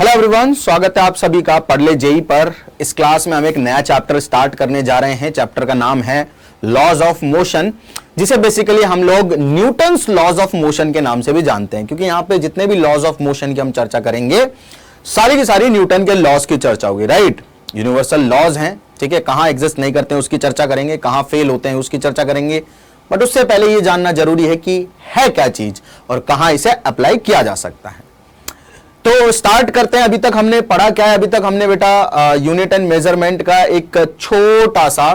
Hello everyone, स्वागत है आप सभी का पढ़ ले जेई पर। इस क्लास में हम एक नया चैप्टर स्टार्ट करने जा रहे हैं। चैप्टर का नाम है लॉज ऑफ मोशन, जिसे बेसिकली हम लोग न्यूटन्स लॉज ऑफ मोशन के नाम से भी जानते हैं, क्योंकि यहाँ पे जितने भी लॉज ऑफ मोशन की हम चर्चा करेंगे सारी की सारी न्यूटन के लॉज की चर्चा होगी। राइट, यूनिवर्सल लॉज हैं, ठीक है। कहाँ एग्जिस्ट नहीं करते हैं उसकी चर्चा करेंगे, कहाँ फेल होते हैं उसकी चर्चा करेंगे। बट उससे पहले ये जानना जरूरी है कि है क्या चीज और कहाँ इसे अप्लाई किया जा सकता है। तो स्टार्ट करते हैं। अभी तक हमने पढ़ा क्या है? अभी तक हमने बेटा यूनिट एंड मेजरमेंट का एक छोटा सा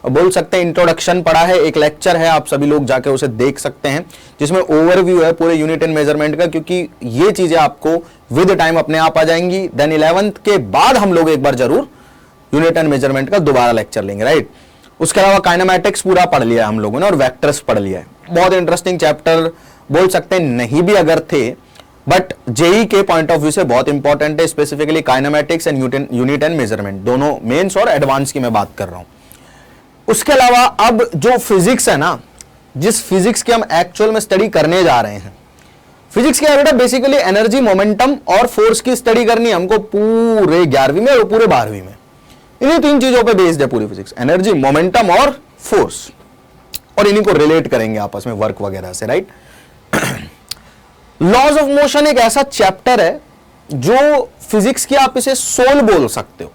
बोल सकते हैं इंट्रोडक्शन पढ़ा है। एक लेक्चर है, आप सभी लोग जाके उसे देख सकते हैं, जिसमें ओवरव्यू है पूरे यूनिट एंड मेजरमेंट का, क्योंकि ये चीजें आपको विद टाइम अपने आप आ जाएंगी। देन 11th के बाद हम लोग एक बार जरूर यूनिट एंड मेजरमेंट का दोबारा लेक्चर लेंगे। राइट, उसके अलावा काइनेमैटिक्स पूरा पढ़ लिया हम लोगों ने और वेक्टर्स पढ़ लिया है। बहुत इंटरेस्टिंग चैप्टर बोल सकते हैं, नहीं भी अगर थे बट जेई के पॉइंट ऑफ व्यू से बहुत इंपॉर्टेंट है। Specifically kinematics and unit and measurement, दोनों मेंस और एडवांस की मैं बात कर रहा हूं। उसके अलावा अब जो फिजिक्स है ना, जिस फिजिक्स की हम एक्चुअल में स्टडी करने जा रहे हैं, फिजिक्स क्या है बेटा? बेसिकली एनर्जी, मोमेंटम और फोर्स की स्टडी करनी है हमको पूरे 11वीं में और पूरे 12वीं में। इन्हीं तीन चीजों पे बेस्ड है पूरी फिजिक्स, एनर्जी, मोमेंटम और फोर्स, और इन्हीं को रिलेट करेंगे आपस में वर्क वगैरह से। राइट, लॉज ऑफ मोशन एक ऐसा चैप्टर है जो फिजिक्स की आप इसे सोल बोल सकते हो,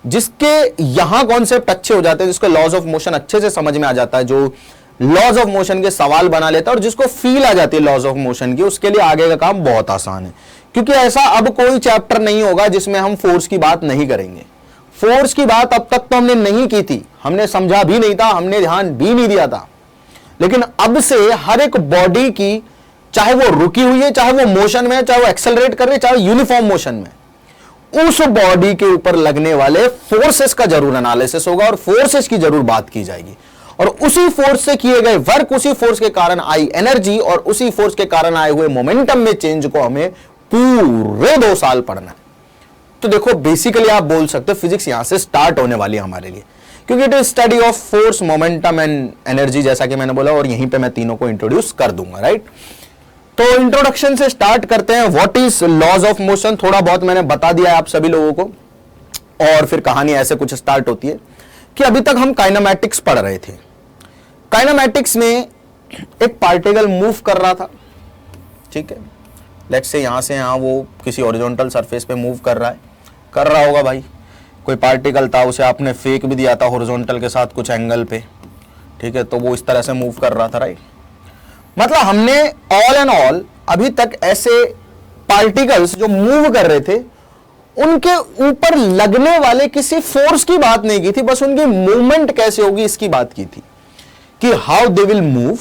जिसके यहां कॉन्सेप्ट अच्छे हो जाते हैं, जिसको लॉज ऑफ मोशन अच्छे से समझ में आ जाता है, जो लॉज ऑफ मोशन के सवाल बना लेता है और जिसको फील आ जाती है लॉज ऑफ मोशन की, उसके लिए आगे का काम बहुत आसान है। क्योंकि ऐसा अब कोई चैप्टर नहीं होगा जिसमें हम फोर्स की बात नहीं करेंगे। फोर्स की बात अब तक तो हमने नहीं की थी, हमने समझा भी नहीं था, हमने ध्यान भी नहीं दिया था। लेकिन अब से हर एक बॉडी की, चाहे वो रुकी हुई है, चाहे वो मोशन में है, चाहे वो एक्सेलरेट कर रही है, चाहे यूनिफॉर्म मोशन में, उस बॉडी के ऊपर लगने वाले फोर्सेस का जरूर एनालिसिस होगा और फोर्सेस की जरूर बात की जाएगी। और उसी फोर्स से किए गए वर्क, उसी फोर्स के कारण आई एनर्जी और उसी फोर्स के कारण आए हुए मोमेंटम में चेंज को हमें पूरे 2 साल पढ़ना है। तो देखो, बेसिकली आप बोल सकते हो फिजिक्स यहां से स्टार्ट होने वाली है हमारे लिए, क्योंकि it is study of force, momentum and energy, जैसा कि मैंने बोला, और यहीं पे मैं तीनों को इंट्रोड्यूस कर दूंगा। राइट, तो इंट्रोडक्शन से स्टार्ट करते हैं। What is laws of motion, थोड़ा बहुत मैंने बता दिया है आप सभी लोगों को, और फिर कहानी ऐसे कुछ स्टार्ट होती है कि अभी तक हम काइनेमैटिक्स पढ़ रहे थे। काइनेमैटिक्स में एक पार्टिकल मूव कर रहा था, ठीक है। लेट्स से यहां से यहां वो किसी हॉरिजॉन्टल सरफेस पे मूव कर रहा होगा भाई। कोई पार्टिकल था, उसे आपने फेंक भी दिया था हॉरिजॉन्टल के साथ कुछ एंगल पे, ठीक है, तो वो इस तरह से मूव कर रहा था। राइट, मतलब हमने ऑल एंड ऑल अभी तक ऐसे पार्टिकल्स जो मूव कर रहे थे उनके ऊपर लगने वाले किसी फोर्स की बात नहीं की थी, बस उनकी मूवमेंट कैसे होगी इसकी बात की थी, कि how they will move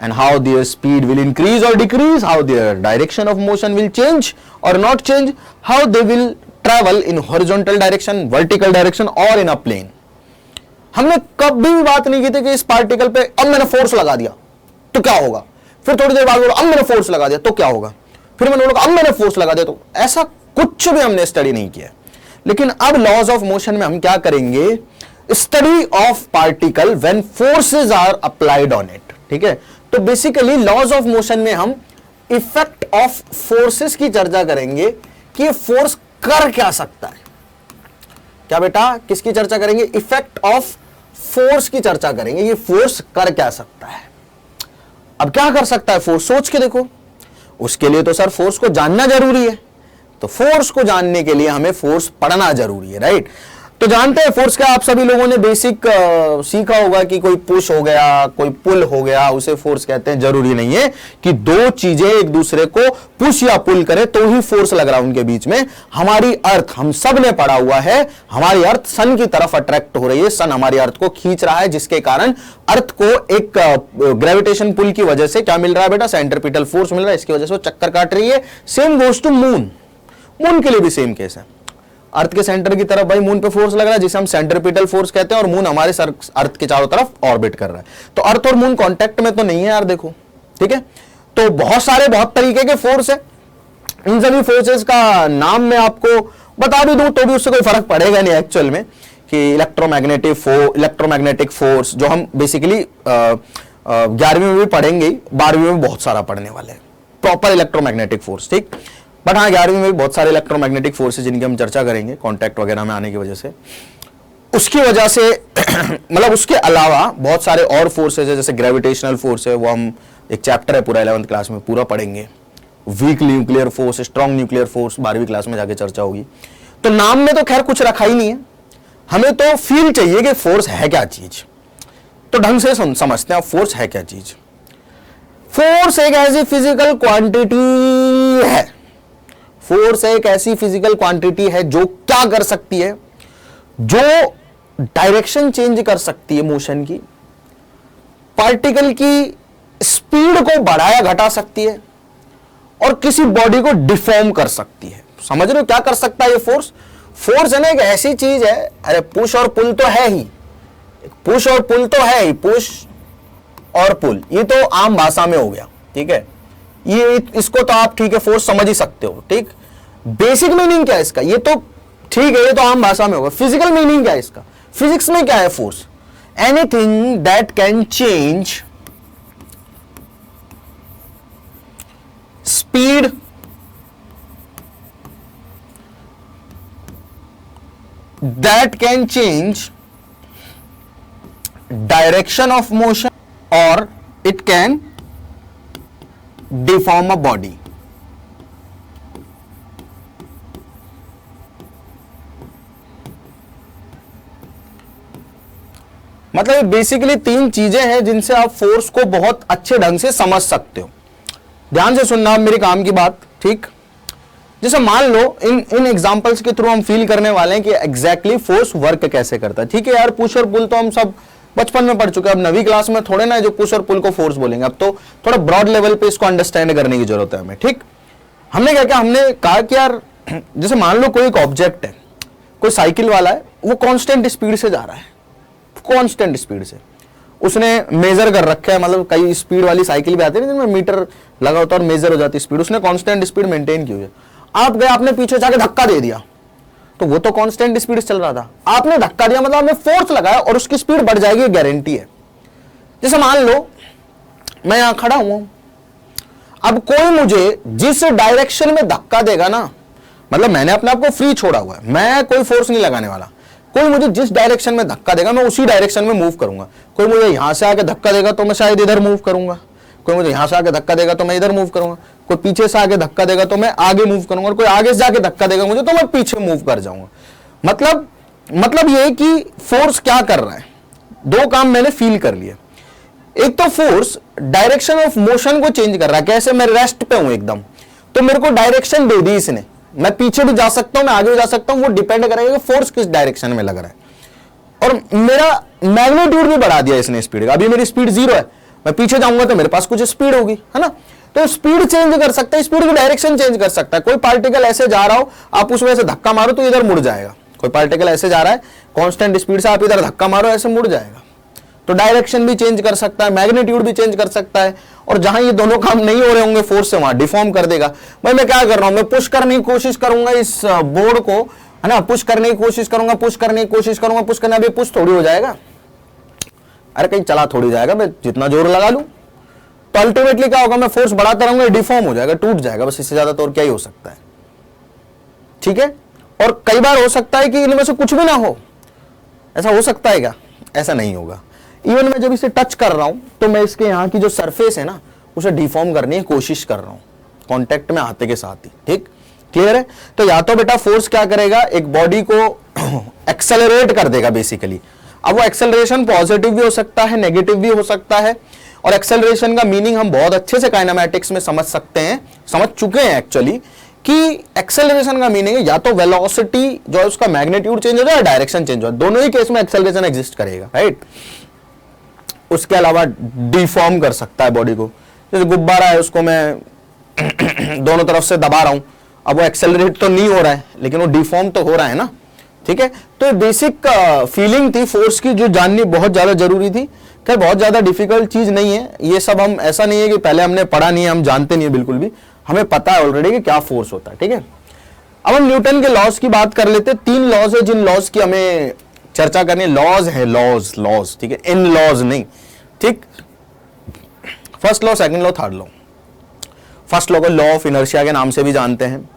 and how their speed will increase और decrease, how their direction of motion will change और not change, how they will travel in horizontal direction, vertical direction और इन अ प्लेन। हमने कभी भी बात नहीं की थी कि इस पार्टिकल पे अब मैंने फोर्स लगा दिया तो क्या होगा, फिर थोड़ी देर बाद बोलो अब मैंने फोर्स लगा दिया तो क्या होगा, फिर मैंने बोला अब मैंने फोर्स लगा दिया तो, ऐसा कुछ भी हमने स्टडी नहीं किया। लेकिन अब लॉज ऑफ मोशन में हम क्या करेंगे? Study of particle when forces are applied on it, ठीक है। तो बेसिकली लॉज ऑफ मोशन में हम इफेक्ट ऑफ फोर्सेस की चर्चा करेंगे कि ये फोर्स कर क्या सकता है। क्या बेटा, किसकी चर्चा करेंगे? इफेक्ट ऑफ फोर्स की चर्चा करेंगे, ये फोर्स कर क्या सकता है। अब क्या कर सकता है फोर्स, सोच के देखो। उसके लिए तो सर फोर्स को जानना जरूरी है, तो फोर्स को जानने के लिए हमें फोर्स पढ़ना जरूरी है। राइट, तो जानते हैं फोर्स क्या? आप सभी लोगों ने बेसिक सीखा होगा कि कोई पुश हो गया, कोई पुल हो गया, उसे फोर्स कहते हैं। जरूरी नहीं है कि दो चीजें एक दूसरे को पुश या पुल करे तो ही फोर्स लग रहा है उनके बीच में। हमारी अर्थ, हम सब ने पढ़ा हुआ है, हमारी अर्थ सन की तरफ अट्रैक्ट हो रही है, सन हमारी अर्थ को खींच रहा है, जिसके कारण अर्थ को एक ग्रेविटेशन पुल की वजह से क्या मिल रहा है बेटा? सेंट्रीपिटल फोर्स मिल रहा है, इसकी वजह से वो चक्कर काट रही है। Same goes to moon, moon के लिए भी सेम केस है। अर्थ के सेंटर की तरफ भाई मून पे फोर्स लग रहा है, जिसे हम सेंट्रीपिटल फोर्स कहते हैं, और मून हमारे अर्थ के चारों तरफ ऑर्बिट कर रहा है। तो अर्थ और मून कांटेक्ट में तो नहीं है यार, देखो, ठीक है। तो बहुत तरीके के फोर्स है। इन सभी फोर्सेस का नाम मैं आपको बता भी दूं तो भी उससे कोई फर्क पड़ेगा नहीं एक्चुअल में, कि इलेक्ट्रोमैग्नेटिक फोर्स जो हम बेसिकली 11वीं में भी पढ़ेंगे, 12वीं में बहुत सारा पढ़ने वाले हैं, प्रॉपर इलेक्ट्रोमैग्नेटिक फोर्स, ठीक। बट हाँ 11वीं में भी बहुत सारे इलेक्ट्रोमैग्नेटिक फोर्सेज जिनकी हम चर्चा करेंगे कॉन्टैक्ट वगैरह में आने की वजह से, उसकी वजह से मतलब उसके अलावा बहुत सारे और फोर्सेज है, जैसे ग्रेविटेशनल फोर्स है, वो हम एक चैप्टर है पूरा 11th क्लास में पूरा पढ़ेंगे। Weak nuclear force, strong nuclear force 12वीं क्लास में जाके चर्चा होगी। तो नाम में तो खैर कुछ रखा ही नहीं है, हमें तो फील चाहिए कि फोर्स है क्या चीज। तो ढंग से समझते हैं फोर्स है क्या चीज। फोर्स एक ऐसी फिजिकल क्वांटिटी है, फोर्स एक ऐसी फिजिकल क्वांटिटी है जो क्या कर सकती है, जो डायरेक्शन चेंज कर सकती है मोशन की, पार्टिकल की स्पीड को बढ़ाया घटा सकती है, और किसी बॉडी को डिफॉर्म कर सकती है। समझ रहे हो क्या कर सकता है ये फोर्स? फोर्स है ना एक ऐसी चीज है, अरे पुश और पुल तो है ही, पुश और पुल तो है ही, पुश और पुल ये तो आम भाषा में हो गया, ठीक है, ये इसको तो आप ठीक है फोर्स समझ ही सकते हो, ठीक। बेसिक मीनिंग क्या है इसका, ये तो ठीक है, ये तो आम भाषा में होगा। फिजिकल मीनिंग क्या है इसका, फिजिक्स में क्या है force? Anything that can change speed, that can change direction of motion or it can deform a body. मतलब बेसिकली तीन चीजें हैं जिनसे आप फोर्स को बहुत अच्छे ढंग से समझ सकते हो। ध्यान से सुनना आप मेरी काम की बात, ठीक। जैसे मान लो इन एग्जांपल्स के थ्रू हम फील करने वाले हैं कि एग्जैक्टली फोर्स वर्क कैसे करता है। ठीक है यार, पुश और पुल तो हम सब बचपन में पढ़ चुके हैं, अब 9वीं क्लास में थोड़े ना जो पुश और पुल को फोर्स बोलेंगे, अब तो थोड़ा ब्रॉड लेवल पे इसको अंडरस्टैंड करने की जरूरत है हमें, ठीक। हमने क्या किया, हमने कहा कि यार जैसे मान लो कोई एक ऑब्जेक्ट है, कोई साइकिल वाला है, वो कांस्टेंट स्पीड से जा रहा है, कांस्टेंट स्पीड से उसने मेजर कर रखा है, मतलब कई स्पीड वाली साइकिल भी आती है जिनमें मीटर लगा होता है और मेजर हो जाती है स्पीड, उसने कांस्टेंट स्पीड मेंटेन की हुई है। आप गए, आपने पीछे जाके धक्का दे दिया, तो वो तो कांस्टेंट स्पीड से चल रहा था, आपने धक्का दिया मतलब आपने फोर्स लगाया और उसकी स्पीड बढ़ जाएगी, गारंटी है। जैसे मान लो मैं यहां खड़ा हूं, अब कोई मुझे जिस डायरेक्शन में धक्का देगा ना, मतलब मैंने अपने आप को फ्री छोड़ा हुआ है, मैं कोई फोर्स नहीं लगाने वाला, कोई मुझे जिस डायरेक्शन में धक्का देगा मैं उसी डायरेक्शन में मूव करूंगा। कोई मुझे यहां से आके धक्का देगा तो मैं शायद इधर मूव करूंगा, कोई मुझे यहां से आके धक्का देगा तो मैं इधर मूव करूंगा, कोई पीछे से आके धक्का देगा तो मैं आगे मूव करूंगा, और कोई आगे से जाके धक्का देगा मुझे तो मैं पीछे मूव कर जाऊंगा। मतलब ये कि फोर्स क्या कर रहा है, दो काम मैंने फील कर लिया। एक तो फोर्स डायरेक्शन ऑफ मोशन को चेंज कर रहा है, कैसे, मैं रेस्ट पे हूं एकदम, तो मेरे को डायरेक्शन दे दी इसने, मैं पीछे भी जा सकता हूं, मैं आगे भी जा सकता हूं, वो डिपेंड करेगा कि फोर्स किस डायरेक्शन में लग रहा है। और मेरा मैग्नीट्यूड भी बढ़ा दिया इसने स्पीड का, अभी मेरी स्पीड 0 है, मैं पीछे जाऊंगा तो मेरे पास कुछ स्पीड होगी, है ना। तो स्पीड चेंज कर सकता है, स्पीड की डायरेक्शन चेंज कर सकता है। कोई पार्टिकल ऐसे जा रहा हो, आप उस वजह से धक्का मारो तो इधर मुड़ जाएगा, कोई पार्टिकल ऐसे जा रहा है कांस्टेंट स्पीड से, आप इधर धक्का मारो ऐसे मुड़ जाएगा। तो डायरेक्शन भी चेंज कर सकता है, मैग्नीट्यूड भी चेंज कर सकता है, और जहां ये दोनों काम नहीं हो रहे होंगे फोर्स से, वहां डिफॉर्म कर देगा। भाई मैं क्या कर रहा हूं, मैं पुश करने की कोशिश करूंगा इस बोर्ड को, है ना, पुश करने की कोशिश करूंगा, पुश करने की कोशिश करूंगा, पुश करना, अभी पुश थोड़ी हो जाएगा, अरे कहीं चला थोड़ी जाएगा, मैं जितना जोर लगा लूं तो अल्टीमेटली क्या होगा, मैं फोर्स बढ़ाता रहूंगा, डिफॉर्म हो जाएगा, टूट जाएगा, बस इससे ज्यादा तो और क्या ही हो सकता है, ठीक है। और कई बार हो सकता है कि इनमें से कुछ भी ना हो, ऐसा हो सकता है क्या, ऐसा नहीं होगा। इवन मैं जब इसे टच कर रहा हूं तो मैं इसके यहाँ की जो सरफेस है ना उसे डिफॉर्म करने की कोशिश कर रहा हूं, कांटेक्ट में आते के साथ ही, ठीक, क्लियर है। तो या तो बेटा फोर्स क्या करेगा, एक बॉडी को एक्सेलरेट कर देगा बेसिकली। अब वो एक्सेलरेशन पॉजिटिव भी हो सकता है, नेगेटिव भी हो सकता है, और एक्सेलरेशन का मीनिंग हम बहुत अच्छे से काइनेमैटिक्स में समझ सकते हैं, समझ चुके हैं एक्चुअली, कि एक्सेलरेशन का मीनिंग है या तो वेलोसिटी जो है उसका मैग्नीट्यूड चेंज हो जाए, डायरेक्शन चेंज हो, दोनों ही केस में एक्सेलरेशन एग्जिस्ट करेगा, राइट। उसके अलावा डिफॉर्म कर सकता है बॉडी को, जैसे गुब्बारा है उसको मैं दोनों तरफ से दबा रहा हूं, अब वो एक्सेलरेट तो नहीं हो रहा है लेकिन वो डिफॉर्म तो हो रहा है ना, ठीक है। तो बेसिक फीलिंग थी फोर्स की जो जाननी बहुत ज्यादा जरूरी थी। खैर बहुत ज्यादा डिफिकल्ट चीज नहीं है ये सब, हम ऐसा नहीं है कि पहले हमने पढ़ा नहीं है, हम जानते नहीं है बिल्कुल भी, हमें पता है ऑलरेडी कि क्या फोर्स होता है, ठीक है। अब हम न्यूटन के लॉज की बात कर लेते हैं। 3 लॉज है जिन लॉज की हमें चर्चा करनी है, लॉज है, लॉज, ठीक है, इन लॉज नहीं, ठीक। First law, second law, third law. First law को लॉ ऑफ इनर्शिया के नाम से भी जानते हैं,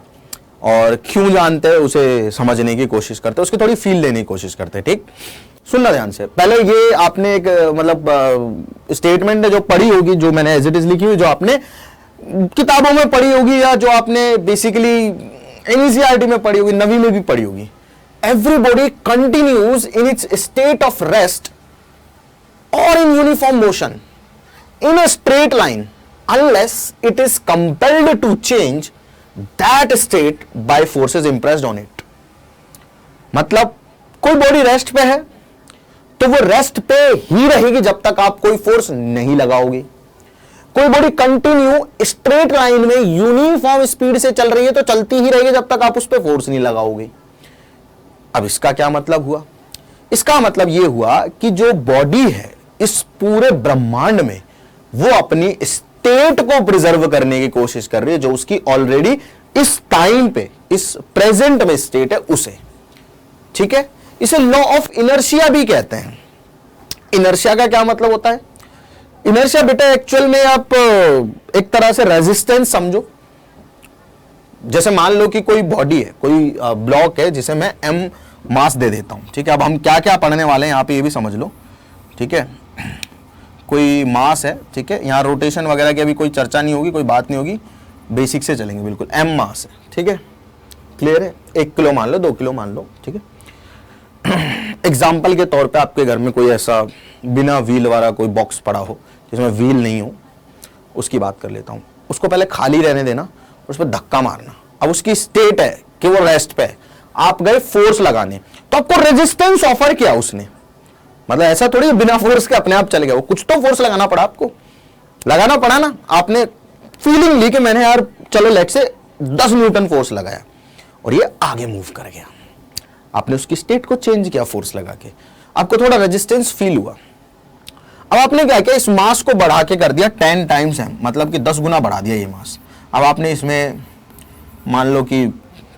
और क्यों जानते हैं उसे समझने की कोशिश करते हैं, उसकी थोड़ी फील लेने की कोशिश करते हैं। ठीक, सुनना ध्यान से। पहले ये आपने एक मतलब स्टेटमेंट जो पढ़ी होगी, जो मैंने एज इट इज लिखी हुई, जो आपने किताबों में पढ़ी होगी या जो आपने बेसिकली एनसीईआरटी में पढ़ी होगी, नवी में भी पढ़ी होगी। Everybody continues in its state of rest और in uniform motion in a straight line unless it is compelled to change that state by forces impressed on it। मतलब कोई बॉडी रेस्ट पे है तो वो रेस्ट पे ही रहेगी जब तक आप कोई फोर्स नहीं लगाओगे। कोई बॉडी कंटिन्यू स्ट्रेट लाइन में यूनिफॉर्म स्पीड से चल रही है तो चलती ही रहेगी जब तक आप उस पर फोर्स नहीं लगाओगे। अब इसका क्या मतलब हुआ? इसका मतलब यह हुआ कि जो बॉडी है इस पूरे ब्रह्मांड में वो अपनी स्टेट को प्रिजर्व करने की कोशिश कर रही है, जो उसकी ऑलरेडी इस टाइम पे, इस प्रेजेंट में स्टेट है उसे। ठीक है, इसे लॉ ऑफ इनर्शिया भी कहते हैं। इनर्शिया का क्या मतलब होता है? इनर्शिया बेटा एक्चुअल में आप एक तरह से रेजिस्टेंस समझो। जैसे मान लो कि कोई बॉडी है, कोई ब्लॉक है जिसे मैं m मास दे देता हूं। ठीक है, अब हम क्या क्या पढ़ने वाले हैं यहां पे ये भी समझ लो। ठीक है, कोई मास है, ठीक है, यहाँ रोटेशन वगैरह की अभी कोई चर्चा नहीं होगी, कोई बात नहीं होगी, बेसिक से चलेंगे बिल्कुल। m मास है, ठीक है, क्लियर है। 1 किलो मान लो, 2 किलो मान लो, ठीक है। एग्जाम्पल के तौर पे आपके घर में कोई ऐसा बिना व्हील वाला कोई बॉक्स पड़ा हो जिसमें व्हील नहीं हो, उसकी बात कर लेता हूँ। उसको पहले खाली रहने देना, उस पर धक्का मारना। अब उसकी स्टेट है कि वो रेस्ट पे है, आप गए फोर्स लगाने, तो आपको रेजिस्टेंस ऑफर किया उसने। मतलब ऐसा थोड़ी बिना फोर्स के अपने आप चले गया, वो कुछ तो फोर्स लगाना पड़ा, आपको लगाना पड़ा ना। आपने फीलिंग ली कि मैंने यार चलो लेट से 10 न्यूटन फोर्स लगाया और ये आगे मूव कर गया। आपने उसकी स्टेट को चेंज किया फोर्स लगा के, आपको थोड़ा रेजिस्टेंस फील हुआ। अब आपने क्या किया, इस मास को बढ़ा के कर दिया 10 टाइम्स m, मतलब कि 10 गुना बढ़ा दिया ये मास। अब आपने इसमें मान लो कि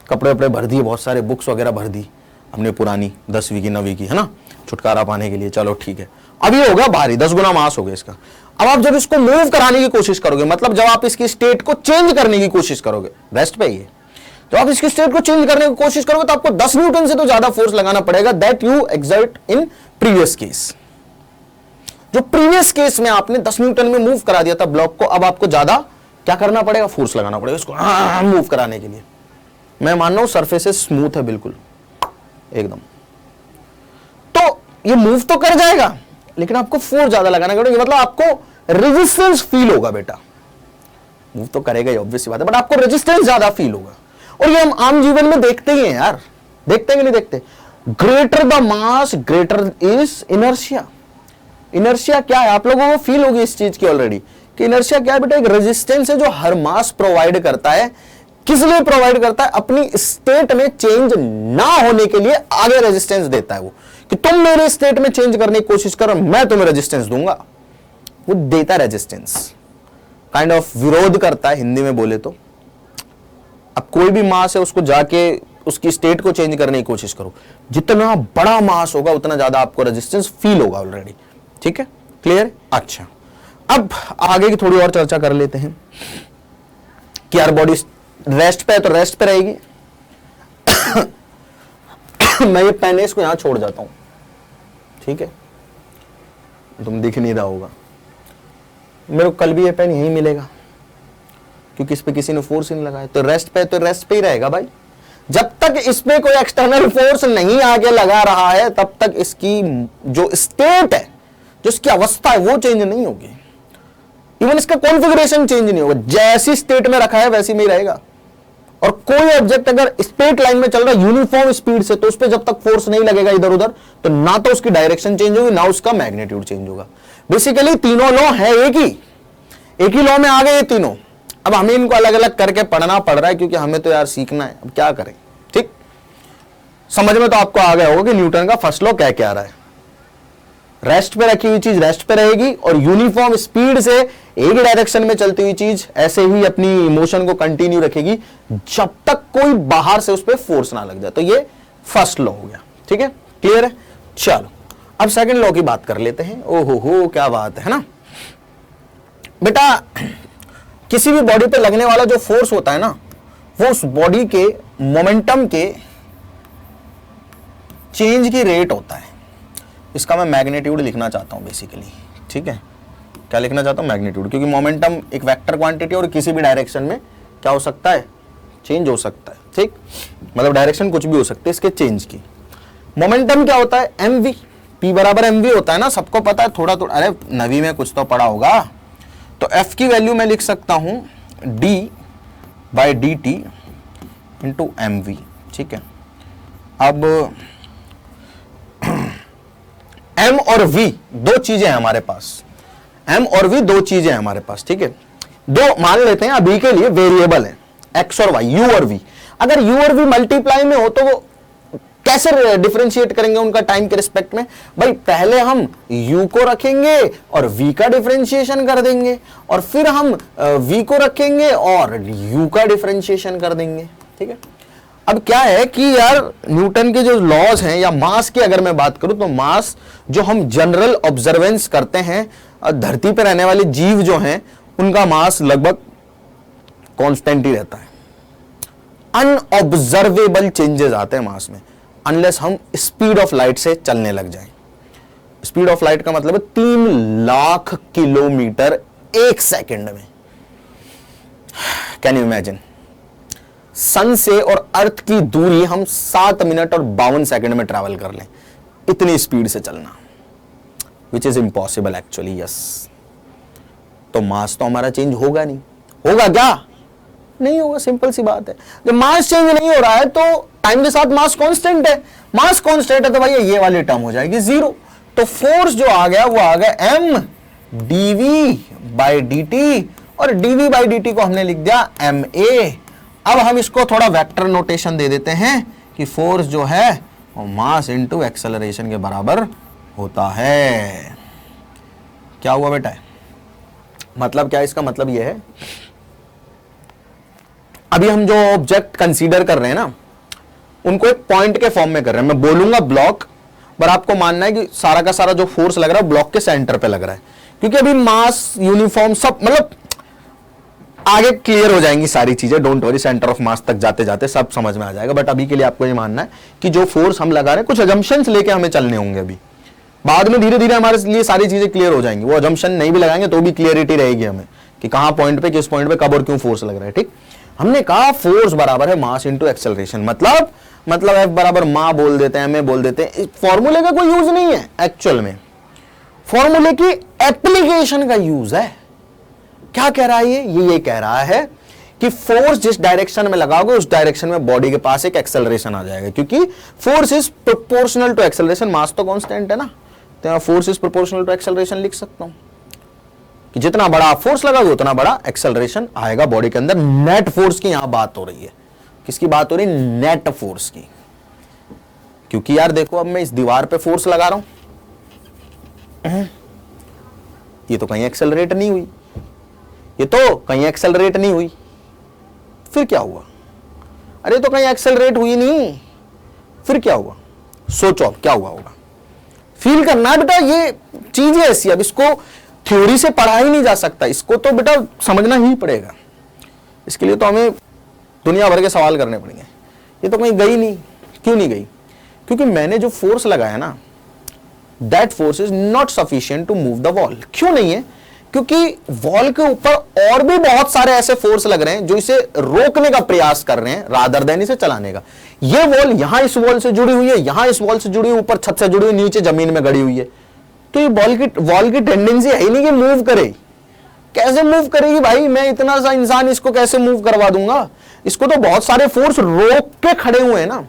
कपड़े वपड़े भर दिए, बहुत सारे बुक्स वगैरह भर दी हमने, पुरानी 10वीं की 9वीं की, है ना, छुटकारा पाने के लिए। चलो ठीक है, अब ये होगा भारी, 10 गुना मास हो गया इसका। अब आप जब इसको मूव कराने की कोशिश करोगे, मतलब जब आप इसकी स्टेट को चेंज करने की कोशिश करोगे, रेस्ट पे ही है, जब आप इसकी स्टेट को चेंज करने की कोशिश करोगे तो आपको 10 न्यूटन से तो ज्यादा फोर्स लगाना पड़ेगा, that you exert in previous case. जो प्रीवियस केस में आपने 10 न्यूटन में मूव करा दिया था ब्लॉक को, अब आपको ज्यादा क्या करना पड़ेगा, फोर्स लगाना पड़ेगा इसको मूव कराने के लिए। मैं मान रहा हूं सरफेसेस स्मूथ है बिल्कुल एकदम, तो ये मूव तो कर जाएगा लेकिन आपको फोर्स ज्यादा लगाना पड़ेगा, मतलब आपको रेजिस्टेंस फील होगा बेटा। मूव तो करेगा ही, ऑब्वियस बात है, बट आपको रेजिस्टेंस ज्यादा फील होगा। और ये हम आम जीवन में देखते ही हैं यार, देखते हैं कि नहीं देखते? Greater the mass greater is inertia. Inertia क्या है, आप लोगों को फील होगी इस चीज की ऑलरेडी कि इनर्शिया क्या है बेटा, एक रेजिस्टेंस है जो हर मास प्रोवाइड करता है। किस लिए प्रोवाइड करता है? अपनी स्टेट में चेंज ना होने के लिए आगे रेजिस्टेंस देता है वो, कि तुम मेरे स्टेट में चेंज करने की कोशिश करो, मैं तुम्हें रेजिस्टेंस दूंगा। वो देता रेजिस्टेंस, काइंड ऑफ विरोध करता है हिंदी में बोले तो। अब कोई भी मास है उसको जाके उसकी स्टेट को चेंज करने की कोशिश करो, जितना बड़ा मास होगा उतना ज्यादा आपको रेजिस्टेंस फील होगा ऑलरेडी। ठीक है, क्लियर? अच्छा, अब आगे की थोड़ी और चर्चा कर लेते हैं कि यार बॉडी रेस्ट पे है तो रेस्ट पे रहेगी। मैं ये पेन इसको यहां छोड़ जाता हूं, ठीक है, तुम दिख नहीं रहा होगा, मेरे को कल भी ये पेन यहीं मिलेगा क्योंकि इस पे किसी ने फोर्स ही नहीं लगाया। तो रेस्ट पे ही रहेगा भाई। जब तक इसमें कोई एक्सटर्नल फोर्स नहीं आगे लगा रहा है तब तक इसकी जो स्टेट है, जो इसकी अवस्था है, वो चेंज नहीं होगी। इवन इसका कॉन्फ़िगरेशन चेंज नहीं होगा, जैसी स्टेट में रखा है वैसी में ही रहेगा। और कोई ऑब्जेक्ट अगर स्ट्रेट लाइन में चल रहा है यूनिफॉर्म स्पीड से, तो उस पर जब तक फोर्स नहीं लगेगा इधर उधर, तो ना तो उसकी डायरेक्शन चेंज होगी ना उसका मैग्नीट्यूड चेंज होगा। बेसिकली तीनों लॉ है एक ही लॉ में आ गए ये तीनों। अब हमें इनको अलग अलग करके पढ़ना पड़ रहा है क्योंकि हमें तो यार सीखना है, अब क्या करें। ठीक, समझ में तो आपको आ गया होगा कि न्यूटन का फर्स्ट लॉ क्या क्या रहा है। रेस्ट पे रखी हुई चीज रेस्ट पे रहेगी और यूनिफॉर्म स्पीड से एक डायरेक्शन में चलती हुई चीज ऐसे ही अपनी मोशन को कंटिन्यू रखेगी जब तक कोई बाहर से उस पर फोर्स ना लग जाए। तो ये फर्स्ट लॉ हो गया। ठीक है, क्लियर है? चलो अब सेकंड लॉ की बात कर लेते हैं। ओहो हो, क्या बात है ना बेटा। किसी भी बॉडी पे लगने वाला जो फोर्स होता है ना, वो उस बॉडी के मोमेंटम के चेंज की रेट होता है। इसका मैं मैग्नीट्यूड लिखना चाहता हूं बेसिकली, ठीक है। क्या लिखना चाहता हूं? मैग्नीट्यूड, क्योंकि मोमेंटम एक वेक्टर क्वांटिटी और किसी भी डायरेक्शन में क्या हो सकता है? चेंज हो सकता है, ठीक। मतलब डायरेक्शन कुछ भी हो सकती है इसके चेंज की। मोमेंटम क्या होता है? mv, p बराबर mv होता है ना, सबको पता है। थोड़ा थोड़ा, अरे नवी में कुछ तो पढ़ा होगा। तो f की वैल्यू मैं लिख सकता हूं d/dt इंटू mv, ठीक है। अब m और v दो चीजें हैं हमारे पास, m और v दो चीजें हैं हमारे पास, ठीक है। दो मान लेते हैं अभी के लिए वेरिएबल है, x और y, u और v। अगर u और v मल्टीप्लाई में हो तो वो कैसे डिफरेंशिएट करेंगे उनका टाइम के रिस्पेक्ट में? भाई पहले हम u को रखेंगे और v का डिफरेंशिएशन कर देंगे, और फिर हम v को रखेंगे और u का डिफरेंशिएशन कर देंगे, ठीक है। अब क्या है कि यार न्यूटन के जो लॉज हैं, या मास की अगर मैं बात करूं तो मास जो हम जनरल ऑब्जर्वेंस करते हैं, धरती पर रहने वाले जीव जो हैं उनका मास लगभग कांस्टेंट ही रहता है। अनऑब्जर्वेबल चेंजेस आते हैं मास में, अनलेस हम स्पीड ऑफ लाइट से चलने लग जाएं। स्पीड ऑफ लाइट का मतलब है 3 लाख किलोमीटर एक सेकंड में। Can you imagine? सन से और अर्थ की दूरी हम 7 मिनट और 52 सेकंड में ट्रैवल कर लें, इतनी स्पीड से चलना, which is impossible actually, yes. तो मास तो हमारा चेंज होगा नहीं, होगा क्या? नहीं होगा, सिंपल सी बात है। जब मास चेंज नहीं हो रहा है तो टाइम के साथ मास कांस्टेंट है, मास कांस्टेंट है तो भाई ये वाली टर्म हो जाएगी जीरो। तो फोर्स जो आ गया वो आ गया m dv/dt, और dv/dt को हमने लिख दिया ma। अब हम इसको थोड़ा वेक्टर नोटेशन दे देते हैं कि फोर्स जो है वो मास इनटू एक्सेलरेशन के बराबर होता है। क्या हुआ बेटा? मतलब क्या? इसका मतलब यह है, अभी हम जो ऑब्जेक्ट कंसीडर कर रहे हैं ना, उनको एक पॉइंट के फॉर्म में कर रहे हैं। मैं बोलूंगा ब्लॉक, पर आपको मानना है कि सारा का सारा जो फोर्स लग रहा है ब्लॉक के सेंटर पे लग रहा है, क्योंकि अभी मास यूनिफॉर्म सब, मतलब आगे क्लियर हो जाएंगी सारी चीजें, don't worry. Centre of mass तक जाते जाते सब समझ में आ जाएगा। बट अभी के लिए आपको ये मानना है कि जो फोर्स हम लगा रहे हैं, कुछ अजम्पशंस लेके हमें चलने होंगे। अभी बाद में धीरे धीरे हमारे लिए सारी चीजें क्लियर हो जाएंगी। वो अजम्पशन नहीं भी लगाएंगे तो भी क्लियरिटी रहेगी हमें कि कहां पॉइंट पे, किस पॉइंट पे, कब और क्यों फोर्स लग रहा है, ठीक। हमने कहा फोर्स बराबर है मास इंटू एक्सेलरेशन, मतलब एफ बराबर मां बोल देते हैं, मैं बोल देते हैं। फॉर्मूले का कोई यूज नहीं है एक्चुअल में, फॉर्मूले की एप्लीकेशन का यूज है। क्या कह रहा है ये कह रहा है कि फोर्स जिस डायरेक्शन में लगाओगे उस डायरेक्शन में बॉडी के पास एक एक्सेलरेशन आ जाएगा, क्योंकि force is proportional to acceleration. Mass तो कांस्टेंट है ना, तो force is proportional to acceleration लिख सकता हूं कि जितना बड़ा आप फोर्स लगाओगे उतना बड़ा एक्सेलरेशन आएगा बॉडी के अंदर। नेट फोर्स की यहां बात हो रही है। किसकी बात हो रही है? नेट फोर्स की। क्योंकि यार देखो, अब मैं इस दीवार पे फोर्स लगा रहा हूं, ये तो कहीं एक्सेलरेट नहीं हुई, ये तो कहीं एक्सेलरेट नहीं हुई, फिर क्या हुआ? अरे तो कहीं एक्सेलरेट हुई नहीं, फिर क्या हुआ? सोचो अब क्या हुआ होगा, फील करना है बेटा। ये चीज है ऐसी, अब इसको थ्योरी से पढ़ा ही नहीं जा सकता, इसको तो बेटा समझना ही पड़ेगा। इसके लिए तो हमें दुनिया भर के सवाल करने पड़ेंगे। ये तो कहीं गई नहीं, क्यों नहीं गई? क्योंकि मैंने जो फोर्स लगाया ना, that force is not sufficient to move the wall. क्यों नहीं है? क्योंकि वॉल के ऊपर और भी बहुत सारे ऐसे फोर्स लग रहे हैं जो इसे रोकने का प्रयास कर रहे हैं रादर देन इसे चलाने का। ये वॉल यहां इस वॉल से जुड़ी हुई है, यहां इस वॉल से जुड़ी हुई, ऊपर छत से जुड़ी हुई, नीचे जमीन में गड़ी हुई है। तो ये वॉल की टेंडेंसी है ही नहीं कि मूव करे। कैसे मूव करेगी भाई? मैं इतना सा इंसान इसको कैसे मूव करवा दूंगा? इसको तो बहुत सारे फोर्स रोक के खड़े हुए हैं ना।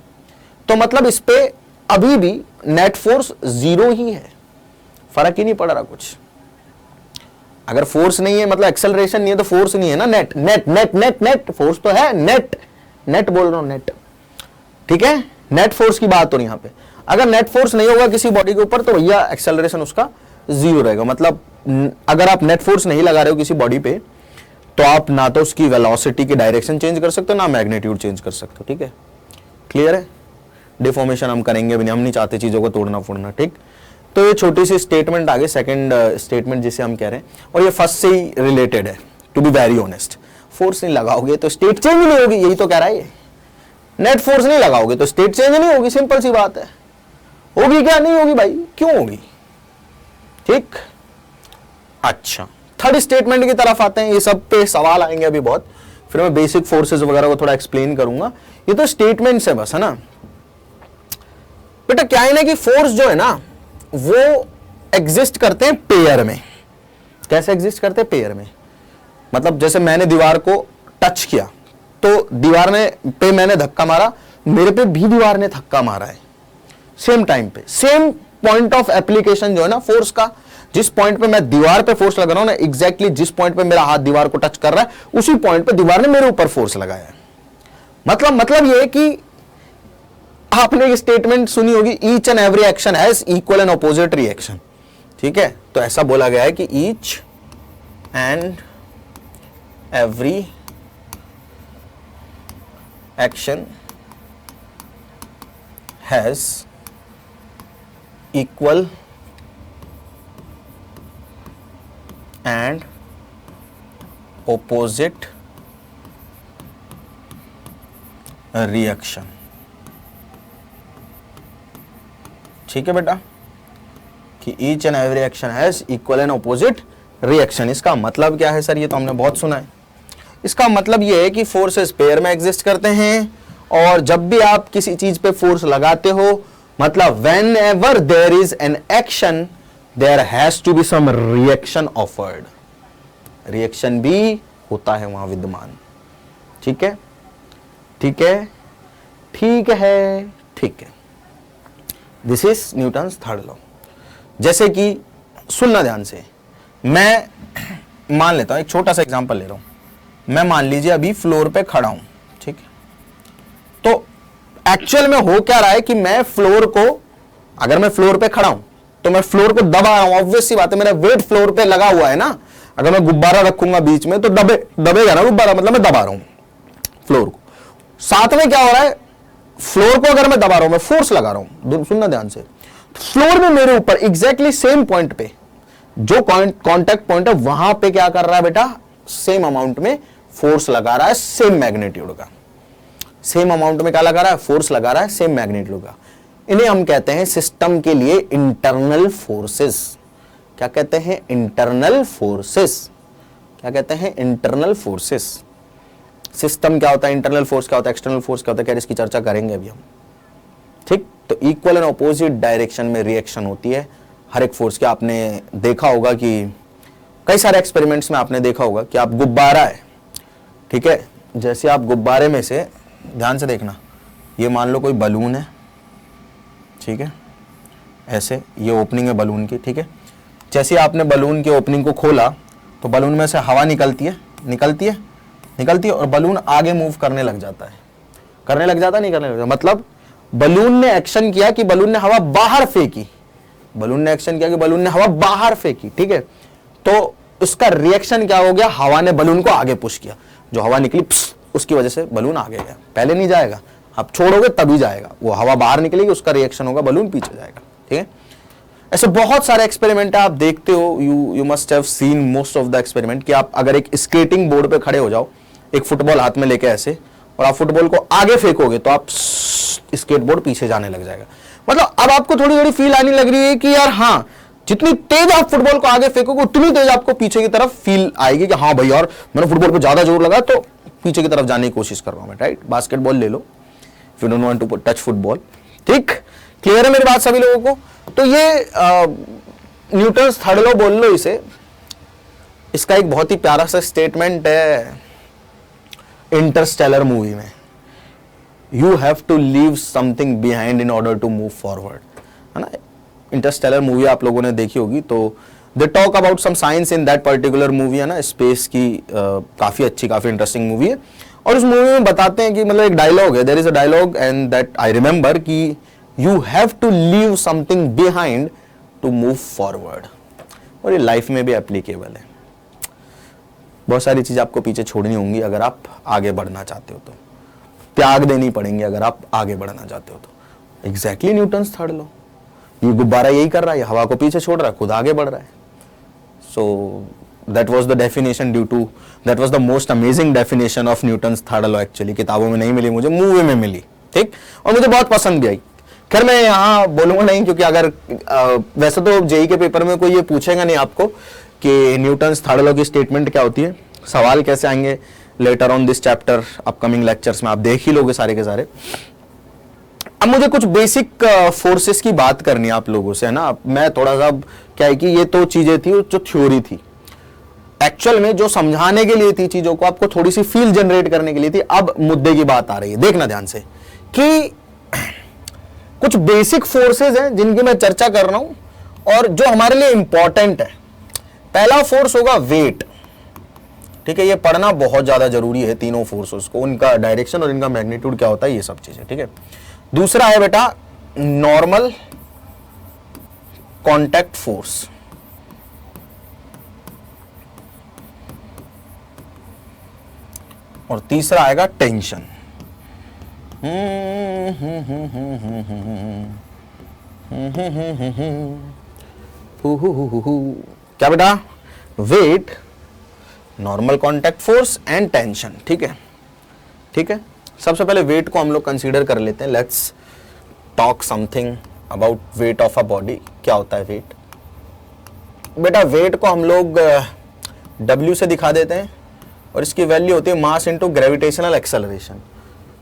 तो मतलब इस पे अभी भी नेट फोर्स जीरो ही है, फर्क ही नहीं पड़ रहा कुछ। अगर फोर्स नहीं है मतलब एक्सेलरेशन नहीं है तो फोर्स नहीं है ना। Net net net net net force तो है, नेट नेट बोल रहा हूं, नेट, ठीक है। नेट फोर्स की बात हो रही यहां पे। अगर नेट फोर्स नहीं होगा किसी बॉडी के ऊपर तो भैया एक्सेलरेशन उसका जीरो रहेगा। मतलब अगर आप नेट फोर्स नहीं लगा रहे हो किसी बॉडी पे तो आप ना तो उसकी वेलोसिटी की डायरेक्शन चेंज कर सकते हो, ना मैग्नीट्यूड चेंज कर सकते हो, ठीक है। क्लियर है? डिफॉर्मेशन हम करेंगे भी नहीं, हम नहीं चाहते चीजों को तोड़ना फोड़ना, ठीक। तो ये छोटी सी स्टेटमेंट आगे, सेकंड स्टेटमेंट जिसे हम कह रहे हैं, और ये फर्स्ट से ही रिलेटेड है, to be very honest. Force नहीं लगाओगे तो स्टेट चेंज नहीं होगी, यही तो कह रहा है ये। नेट फोर्स नहीं लगाओगे तो स्टेट चेंज नहीं होगी, सिंपल सी बात है। होगी क्या? नहीं होगी भाई, क्यों होगी? ठीक, अच्छा थर्ड स्टेटमेंट की तरफ आते हैं। ये सब पे सवाल आएंगे अभी बहुत, फिर मैं बेसिक फोर्सेस वगैरह को थोड़ा एक्सप्लेन करूंगा। ये तो स्टेटमेंट्स है बस, है ना बेटा। क्या है ना कि फोर्स जो है ना वो एग्जिस्ट करते हैं पेयर में। कैसे एग्जिस्ट करते हैं? पेयर में। मतलब जैसे मैंने दीवार को टच किया तो दीवार ने पे मैंने धक्का मारा, मेरे पे भी दीवार ने धक्का मारा है सेम टाइम पे। सेम पॉइंट ऑफ एप्लीकेशन जो है ना फोर्स का, जिस पॉइंट पे मैं दीवार पे फोर्स लगा रहा हूं ना, एग्जैक्टली जिस पॉइंट पे मेरा हाथ दीवार को टच कर रहा है उसी पॉइंट पे दीवार ने मेरे ऊपर फोर्स लगाया है। मतलब ये कि आपने एक स्टेटमेंट सुनी होगी, each and every action has equal and opposite reaction. ठीक है, तो ऐसा बोला गया है कि each and every action has equal and opposite reaction. ठीक है बेटा, कि each and every action has equal and opposite reaction. इसका मतलब क्या है सर? ये तो हमने बहुत सुना है। इसका मतलब ये है कि फोर्सेस पेयर में एग्जिस्ट करते हैं, और जब भी आप किसी चीज पे फोर्स लगाते हो, मतलब whenever there is an action there has to be some reaction offered. Reaction भी होता है वहां विद्यमान। ठीक है, ठीक है, ठीक है, ठीक है। This is Newton's third law. जैसे कि सुनना ध्यान से, मैं मान लेता हूं, एक छोटा सा एग्जांपल ले रहा हूं। मैं मान लीजिए अभी फ्लोर पे खड़ा हूं, ठीक है, तो एक्चुअल में हो क्या रहा है कि मैं फ्लोर को, अगर मैं फ्लोर पे खड़ा हूं तो मैं फ्लोर को दबा रहा हूं। ऑब्वियस सी बात है, मेरा वेट फ्लोर पे लगा हुआ है ना। अगर मैं गुब्बारा रखूंगा बीच में तो दबेगा ना गुब्बारा, मतलब मैं दबा रहा हूं फ्लोर को। साथ में क्या हो रहा है, फ्लोर को अगर मैं दबा रहा हूं, मैं फोर्स लगा रहा हूं। सुनना ध्यान से, फ्लोर में मेरे ऊपर एग्जैक्टली सेम पॉइंट पे जो कॉन्टैक्ट पॉइंट है वहां पे क्या कर रहा है बेटा, सेम अमाउंट में फोर्स लगा रहा है, सेम मैग्नीट्यूड का। सेम अमाउंट में क्या लगा रहा है? फोर्स लगा रहा है, सेम मैग्नीट्यूड का। इन्हें हम कहते हैं सिस्टम के लिए इंटरनल फोर्सेस। क्या कहते हैं? Internal forces. क्या कहते हैं? Internal forces. सिस्टम क्या होता है, इंटरनल फोर्स क्या होता है, एक्सटर्नल फोर्स क्या होता है, क्या इसकी चर्चा करेंगे अभी हम। ठीक, तो इक्वल एंड ऑपोजिट डायरेक्शन में रिएक्शन होती है हर एक फोर्स की। आपने देखा होगा कि कई सारे एक्सपेरिमेंट्स में आपने देखा होगा कि आप गुब्बारा है, ठीक है, जैसे आप गुब्बारे में से, ध्यान से देखना, ये मान लो कोई बलून है, ठीक है, ऐसे ये ओपनिंग है बलून की, ठीक है। जैसे आपने बलून की ओपनिंग को खोला तो बलून में से हवा निकलती है, निकलती है, निकलती है, और बलून आगे मूव करने लग जाता है। करने लग जाता है, नहीं करने लग जाता, मतलब बलून ने एक्शन किया कि बलून ने हवा बाहर फेंकी। बलून ने एक्शन किया कि बलून ने हवा बाहर फेंकी, ठीक है। तो उसका रिएक्शन क्या हो गया, हवा ने बलून को आगे पुश किया, जो हवा निकली उसकी वजह से बलून आगे गया। पहले नहीं जाएगा, आप छोड़ोगे तभी जाएगा, वो हवा बाहर निकलेगी, उसका रिएक्शन होगा, बलून पीछे जाएगा, ठीक है। ऐसे बहुत सारे एक्सपेरिमेंट है, आप देखते हो, you must have seen most of the experiment, कि आप अगर एक स्केटिंग बोर्ड पे खड़े हो जाओ, एक फुटबॉल हाथ में लेके ऐसे, और आप फुटबॉल को आगे फेंकोगे तो आप स्केटबोर्ड पीछे जाने लग जाएगा। मतलब अब आपको थोड़ी थोड़ी फील आने लग रही है कि यार हाँ, जितनी तेज आप फुटबॉल को आगे फेंकोगे उतनी तेज आपको पीछे की तरफ फील आएगी कि हाँ भाई यार मैंने फुटबॉल पे ज्यादा जोर लगा तो पीछे की तरफ जाने की कोशिश कर रहा हूं मैं, राइट। बास्केटबॉल ले लो, if you don't want to touch football, ठीक, क्लियर है मेरी बात सभी लोगों को। तो ये न्यूटन्स थर्ड लॉ बोल लो इसे। इसका एक बहुत ही प्यारा सा स्टेटमेंट है इंटरस्टेलर मूवी में, you have to leave something behind in order to move forward, है ना। इंटरस्टेलर मूवी आप लोगों ने देखी होगी, तो they talk about some science in that particular movie, है ना, स्पेस की काफी अच्छी, काफी इंटरेस्टिंग मूवी है। और उस मूवी में बताते हैं कि मतलब एक डायलॉग है, there is a dialogue and that I remember कि you have to leave something behind to move forward. और ये लाइफ में भी एप्लीकेबल है। बहुत सारी चीजें आपको पीछे छोड़नी होंगी अगर आप आगे बढ़ना चाहते हो, तो त्याग देनी पड़ेंगी अगर आप आगे बढ़ना चाहते हो तो। एग्जैक्टली न्यूटन्स थर्ड लॉ, ये गुब्बारा यही कर रहा है, हवा को पीछे छोड़ रहा है, खुद आगे बढ़ रहा है। So that was the definition due to, that was the most amazing definition of Newton's third law. Actually किताबों में नहीं मिली मुझे, मूवी में मिली, ठीक, और मुझे बहुत पसंद भी आई। खैर मैं यहाँ बोलूंगा नहीं, क्योंकि अगर वैसे तो जेई के पेपर में कोई ये पूछेगा नहीं आपको कि न्यूटन्स थर्ड लॉ की स्टेटमेंट क्या होती है, सवाल कैसे आएंगे later on this chapter upcoming lectures में आप देख ही लोगे सारे के सारे। अब मुझे कुछ बेसिक फोर्सेस की बात करनी है आप लोगों से, है ना। मैं थोड़ा सा क्या है कि ये तो चीजें थी जो थ्योरी थी, एक्चुअल में जो समझाने के लिए थी चीजों को, आपको थोड़ी सी फील जनरेट करने के लिए थी। अब मुद्दे की बात आ रही है, देखना ध्यान से कि कुछ बेसिक फोर्सेस हैं जिनकी मैं चर्चा कर रहा हूं और जो हमारे लिए इंपॉर्टेंट है। पहला फोर्स होगा वेट, ठीक है, ये पढ़ना बहुत ज्यादा जरूरी है, तीनों फोर्सेस को, उनका डायरेक्शन और इनका मैग्नीट्यूड क्या होता है, ये सब चीजें, ठीक है। दूसरा है बेटा नॉर्मल कांटेक्ट फोर्स, और तीसरा आएगा टेंशन। क्या बेटा, weight, normal contact force and tension, ठीक है, ठीक है। सबसे पहले वेट को हम लोग कंसीडर कर लेते हैं। Let's talk something about weight of a body. क्या होता है वेट? बेटा वेट को हम लोग W से दिखा देते हैं और इसकी वैल्यू होती है मास इनटू ग्रेविटेशनल एक्सेलरेशन।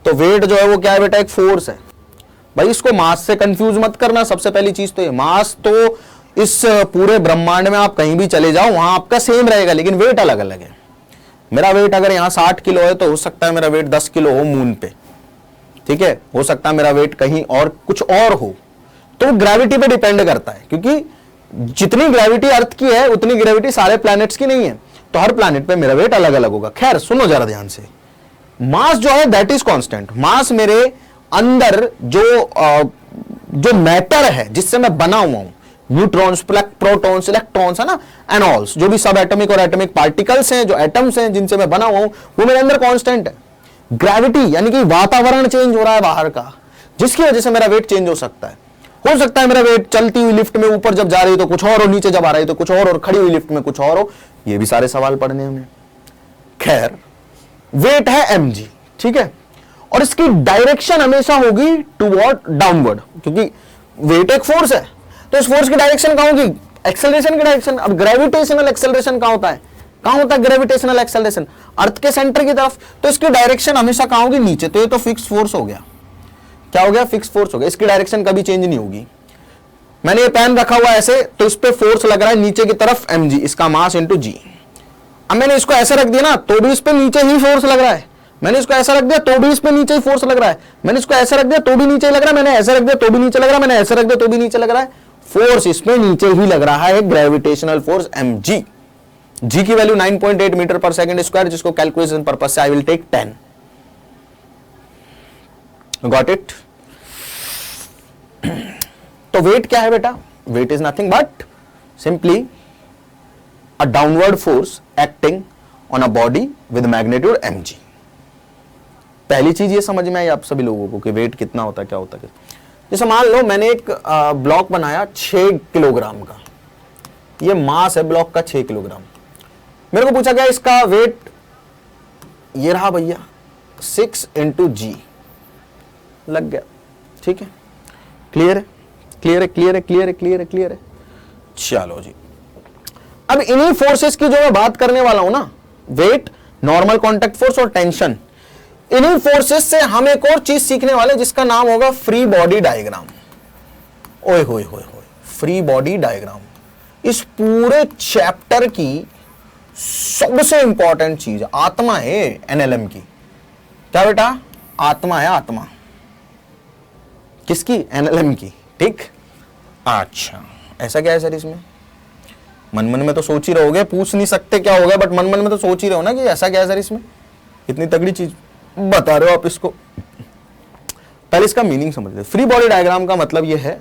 तो वेट जो है वो क्या है बेटा, एक फोर्स है। भाई इसको मास से कंफ्यूज मत करना, सबसे पहली चीज तो ये, मास तो इस पूरे ब्रह्मांड में आप कहीं भी चले जाओ वहां आपका सेम रहेगा, लेकिन वेट अलग अलग है। मेरा वेट अगर यहाँ 60 किलो है तो हो सकता है मेरा वेट 10 किलो हो मून पे, ठीक है, हो सकता है मेरा वेट कहीं और कुछ और हो। तो ग्रेविटी पे डिपेंड करता है, क्योंकि जितनी ग्रेविटी अर्थ की है उतनी ग्रेविटी सारे प्लैनेट्स की नहीं है, तो हर प्लैनेट पे मेरा वेट अलग अलग होगा। खैर सुनो जरा ध्यान से, मास जो है दैट इज कांस्टेंट। मास मेरे अंदर जो मैटर है जिससे मैं बना हुआ हूं, न्यूट्रॉन्स, प्रोटॉन्स, इलेक्ट्रॉन्स, है ना, एनॉल्स, जो भी सब एटॉमिक और एटॉमिक पार्टिकल्स हैं, जो एटम्स हैं जिनसे मैं बना हुआ हूं, वो मेरे अंदर कांस्टेंट है। ग्रेविटी यानी कि वातावरण चेंज हो रहा है बाहर का, जिसकी वजह से मेरा वेट चेंज हो सकता है। हो सकता है मेरा वेट चलती हुई लिफ्ट में ऊपर जब जा रही है तो कुछ और हो, नीचे जब आ रही है तो कुछ और खड़ी हुई लिफ्ट में कुछ और हो। ये भी सारे सवाल पढ़ने हमें। खैर वेट है mg, ठीक है, और इसकी डायरेक्शन हमेशा होगी टुवर्ड डाउनवर्ड, क्योंकि वेट एक फोर्स है, तो इस फोर्स की डायरेक्शन कहां होगी, एक्सेलरेशन की डायरेक्शन। अब ग्रेविटेशनल एक्सेलरेशन कहां होता है, कहां होता है ग्रेविटेशनल एक्सेलरेशन, अर्थ के सेंटर की तरफ, तो इसकी डायरेक्शन हमेशा कहां होगी, नीचे। तो ये तो फिक्स फोर्स हो गया। क्या हो गया, फिक्स फोर्स हो गया, इसकी डायरेक्शन कभी चेंज नहीं होगी। मैंने ये पेन रखा हुआ ऐसे, तो इस पे फोर्स लग रहा है नीचे की तरफ mg, इसका मास इंटू जी। अब मैंने इसको ऐसे रख दिया ना, तो भी इस पे नीचे ही फोर्स लग रहा है। मैंने इसको ऐसा रख दिया तो भी इस पे नीचे ही फोर्स लग रहा है। मैंने इसको ऐसा रख दिया तो भी नीचे ही लग रहा है। मैंने ऐसा रख दिया तो भी नीचे लग रहा है। मैंने ऐसा रख दिया तो भी नीचे लग रहा है। फोर्स इसमें नीचे ही लग रहा है, ग्रेविटेशनल फोर्स mg। g की वैल्यू 9.8 मीटर पर सेकंड स्क्वायर, जिसको कैलकुलेशन पर्पस से I will take 10। Got it? तो वेट क्या है बेटा, weight is nothing but simply a downward force acting on a body with magnitude mg। पहली चीज ये समझ में आई आप सभी लोगों को कि वेट कितना होता है, क्या होता है। जैसे मान लो मैंने एक ब्लॉक बनाया 6 किलोग्राम का, ये मास है ब्लॉक का 6 किलोग्राम। मेरे को पूछा गया इसका वेट, ये रहा भैया 6 इंटू जी, लग गया, ठीक है, क्लियर है, क्लियर है, क्लियर है, क्लियर है, क्लियर है, क्लियर है। चलो जी, अब इन्हीं फोर्सेस की जो मैं बात करने वाला हूं ना, वेट, नॉर्मल कांटेक्ट फोर्स और टेंशन, इन्हीं फोर्सेस से हम एक और चीज सीखने वाले जिसका नाम होगा फ्री बॉडी डायग्राम। ओए होए होए होए, फ्री बॉडी डायग्राम इस पूरे चैप्टर की सबसे इंपॉर्टेंट चीज, आत्मा है एनएलएम की। क्या बेटा, आत्मा है, आत्मा किसकी, एनएलएम की, ठीक। अच्छा ऐसा क्या है सर इसमें, मन मन में तो सोच ही रहोगे, पूछ नहीं सकते क्या होगा, बट मन मन में तो सोच ही रहो ना कि ऐसा क्या है सर इसमें, इतनी तगड़ी चीज बता रहे हो आप इसको। पहले इसका मीनिंग समझ लो। फ्री बॉडी डायग्राम का मतलब यह है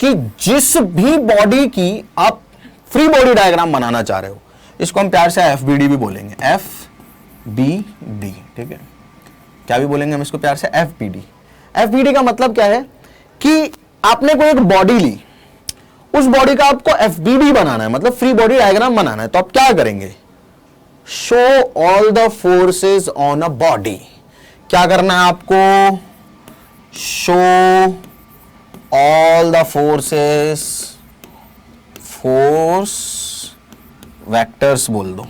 कि जिस भी बॉडी की आप फ्री बॉडी डायग्राम बनाना चाह रहे हो, इसको हम प्यार से एफबीडी भी बोलेंगे, एफबीडी, ठीक है, क्या भी बोलेंगे हम इसको प्यार से, एफबीडी। एफबीडी का मतलब क्या है कि आपने कोई एक बॉडी ली उस बॉडी का आपको एफबीडी बनाना है, मतलब फ्री बॉडी डायग्राम बनाना है। तो आप क्या करेंगे, show all the forces on a body. क्या करना है आपको, show all the forces, force vectors बोल दो,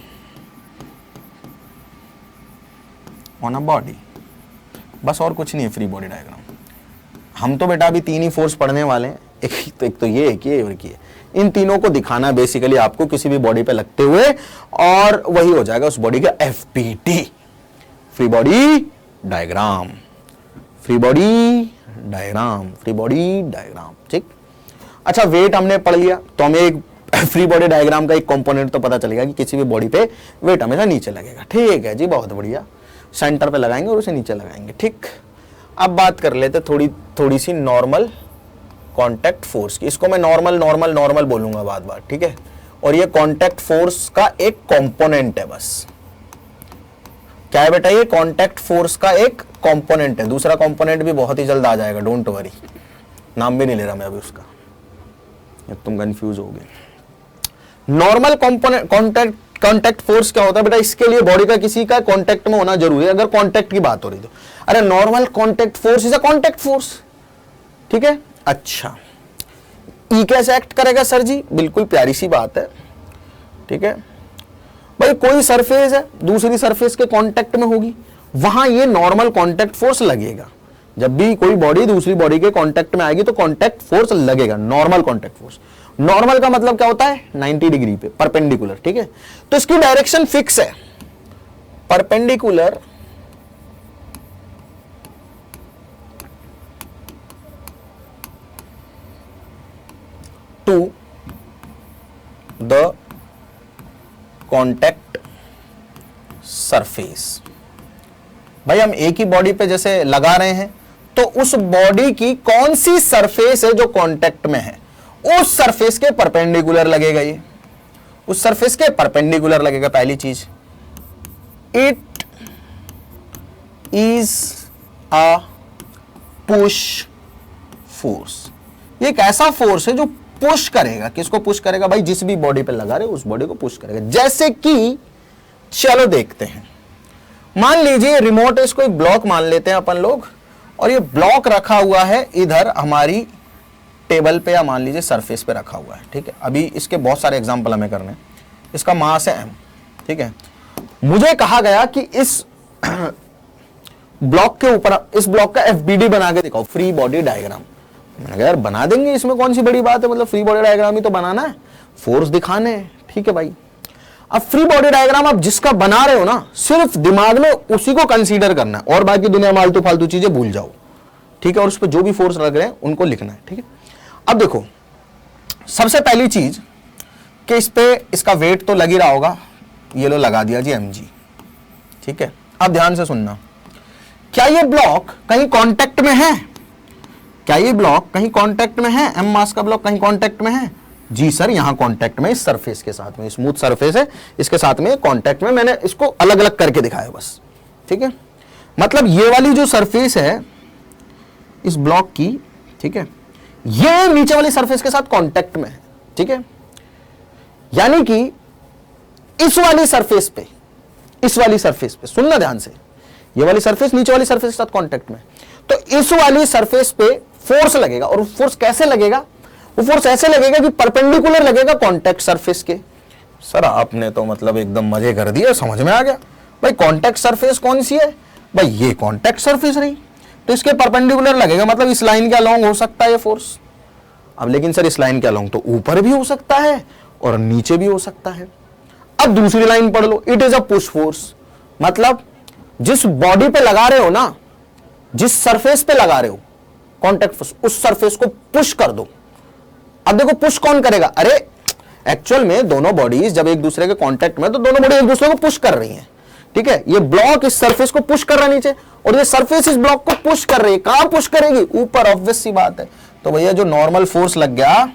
ऑन अ बॉडी। बस और कुछ नहीं है फ्री बॉडी डायग्राम। हम तो बेटा अभी 3 ही फोर्स पढ़ने वाले हैं, एक तो ये, एक ये और एक ये। इन तीनों को दिखाना बेसिकली आपको किसी भी बॉडी पे लगते हुए, और वही हो जाएगा उस बॉडी का FPT, free body diagram, free body diagram, free body diagram. ठीक, अच्छा वेट हमने पढ़ लिया, तो हमें एक फ्री बॉडी डायग्राम का एक कंपोनेंट तो पता चलेगा कि किसी भी बॉडी पे वेट हमेशा नीचे लगेगा। ठीक है जी, बहुत बढ़िया, सेंटर पे लगाएंगे और उसे नीचे लगाएंगे। ठीक, अब बात कर लेते थोड़ी सी नॉर्मल कांटेक्ट फोर्स की। इसको मैं नॉर्मल बोलूंगा बात बात, ठीक है। और ये कांटेक्ट फोर्स का एक कंपोनेंट है बस। क्या है बेटा, ये कांटेक्ट फोर्स का एक कंपोनेंट है। दूसरा कंपोनेंट भी बहुत ही जल्द आ जाएगा, डोंट वरी, नाम भी नहीं ले रहा मैं अभी उसका, तुम कंफ्यूज हो गए। नॉर्मल कंपोनेंट कांटेक्ट फोर्स क्या होता है बेटा, इसके लिए बॉडी का किसी का कांटेक्ट में होना जरूरी है, अगर कांटेक्ट की बात हो रही तो। अरे normal contact force is a contact force, ठीक है। अच्छा, ई कैसे एक्ट करेगा सर जी, बिल्कुल प्यारी सी बात है, ठीक है भाई। कोई सरफेस है दूसरी सरफेस के कांटेक्ट में होगी, वहां ये नॉर्मल कांटेक्ट फोर्स लगेगा। जब भी कोई बॉडी दूसरी बॉडी के कांटेक्ट में आएगी तो कांटेक्ट फोर्स लगेगा, नॉर्मल कांटेक्ट फोर्स। नॉर्मल का मतलब क्या होता है, 90 डिग्री पे परपेंडिकुलर, ठीक है। तो इसकी डायरेक्शन फिक्स है, perpendicular to the contact surface. भाई हम एक ही बॉडी पे जैसे लगा रहे हैं, तो उस बॉडी की कौन सी सरफेस है जो कांटेक्ट में है, उस सरफेस के परपेंडिकुलर लगेगा। ये उस सरफेस के परपेंडिकुलर लगेगा, पहली चीज। It is a push force. ये एक ऐसा फोर्स है जो पुश करेगा, किसको पुश करेगा भाई, जिस भी बॉडी पे लगा रहे उस बॉडी को पुश करेगा। जैसे कि चलो देखते हैं, मान लीजिए रिमोट है, इसको एक ब्लॉक मान लेते हैं अपन लोग, और ये ब्लॉक रखा हुआ है इधर हमारी टेबल पे, या मान लीजिए सरफेस पे रखा हुआ है, ठीक है। अभी इसके बहुत सारे एग्जांपल हमें करने हैं। इसका मास है m, ठीक है। मुझे कहा गया कि इस ब्लॉक के ऊपर, इस ब्लॉक का एफबीडी बना के दिखाओ, फ्री बॉडी डायग्राम। मैंने कहा यार बना देंगे, इसमें कौन सी बड़ी बात है, मतलब फ्री बॉडी डायग्राम ही तो बनाना है, फोर्स दिखाने हैं, ठीक है भाई। अब फ्री बॉडी डायग्राम आप जिसका बना रहे हो ना, सिर्फ दिमाग में उसी को कंसीडर करना है, और बाकी दुनिया में आलतू फालतू चीजें भूल जाओ, ठीक है। और उस पर जो भी फोर्स लग रहे हैं उनको लिखना है, ठीक है। अब देखो, सबसे पहली चीज कि इस पे इसका वेट तो लग ही रहा होगा, ये लो लगा दिया जी mg, ठीक है। अब ध्यान से सुनना, क्या ये ब्लॉक कहीं कांटेक्ट में है, क्या ये ब्लॉक कहीं कांटेक्ट में है, m मास का ब्लॉक कहीं कांटेक्ट में है? जी सर, यहां कांटेक्ट में, इस सरफेस के साथ में, स्मूथ सरफेस है, इसके साथ में कांटेक्ट में। मैंने इसको अलग अलग करके दिखाया बस, ठीक है। मतलब ये वाली जो सरफेस है इस ब्लॉक की, ठीक है, ये नीचे वाली सरफेस के साथ कांटेक्ट में है, ठीक है। यानी कि इस वाली सरफेस पे, इस वाली सरफेस पे सुनना ध्यान से, ये वाली सरफेस नीचे वाली सरफेस के साथ कांटेक्ट में, तो इस वाली सरफेस पे फोर्स लगेगा। और फोर्स कैसे लगेगा, वो फोर्स ऐसे लगेगा कि परपेंडिकुलर लगेगा कांटेक्ट सरफेस के। सर आपने तो मतलब एकदम मजे कर दिए, समझ में आ गया भाई। कांटेक्ट सरफेस कौन सी है भाई, ये कांटेक्ट सरफेस रही, तो इसके परपेंडिकुलर लगेगा, मतलब इस लाइन के अलोंग हो सकता है ये फोर्स। अब लेकिन सर इस लाइन के अलोंग तो ऊपर भी हो सकता है और नीचे भी हो सकता है। अब दूसरी लाइन पढ़ लो, it is a push force, मतलब जिस बॉडी पे लगा रहे हो ना, जिस सरफेस पे लगा रहे हो कांटेक्ट फोर्स, उस सरफेस को पुश कर दो। अब देखो पुश कौन करेगा, अरे एक्चुअल में दोनों बॉडीज जब एक दूसरे के कांटेक्ट में, तो दोनों बॉडी एक दूसरे को पुश कर रही हैं, ठीक है। ये ब्लॉक इस सरफेस को पुश कर रहा है नीचे, और ये सरफेस इस ब्लॉक को पुश कर रही है। कहां पुश करेगी, ऊपर, ऑब्वियस सी बात है। तो भैया जो नॉर्मल फोर्स लग गया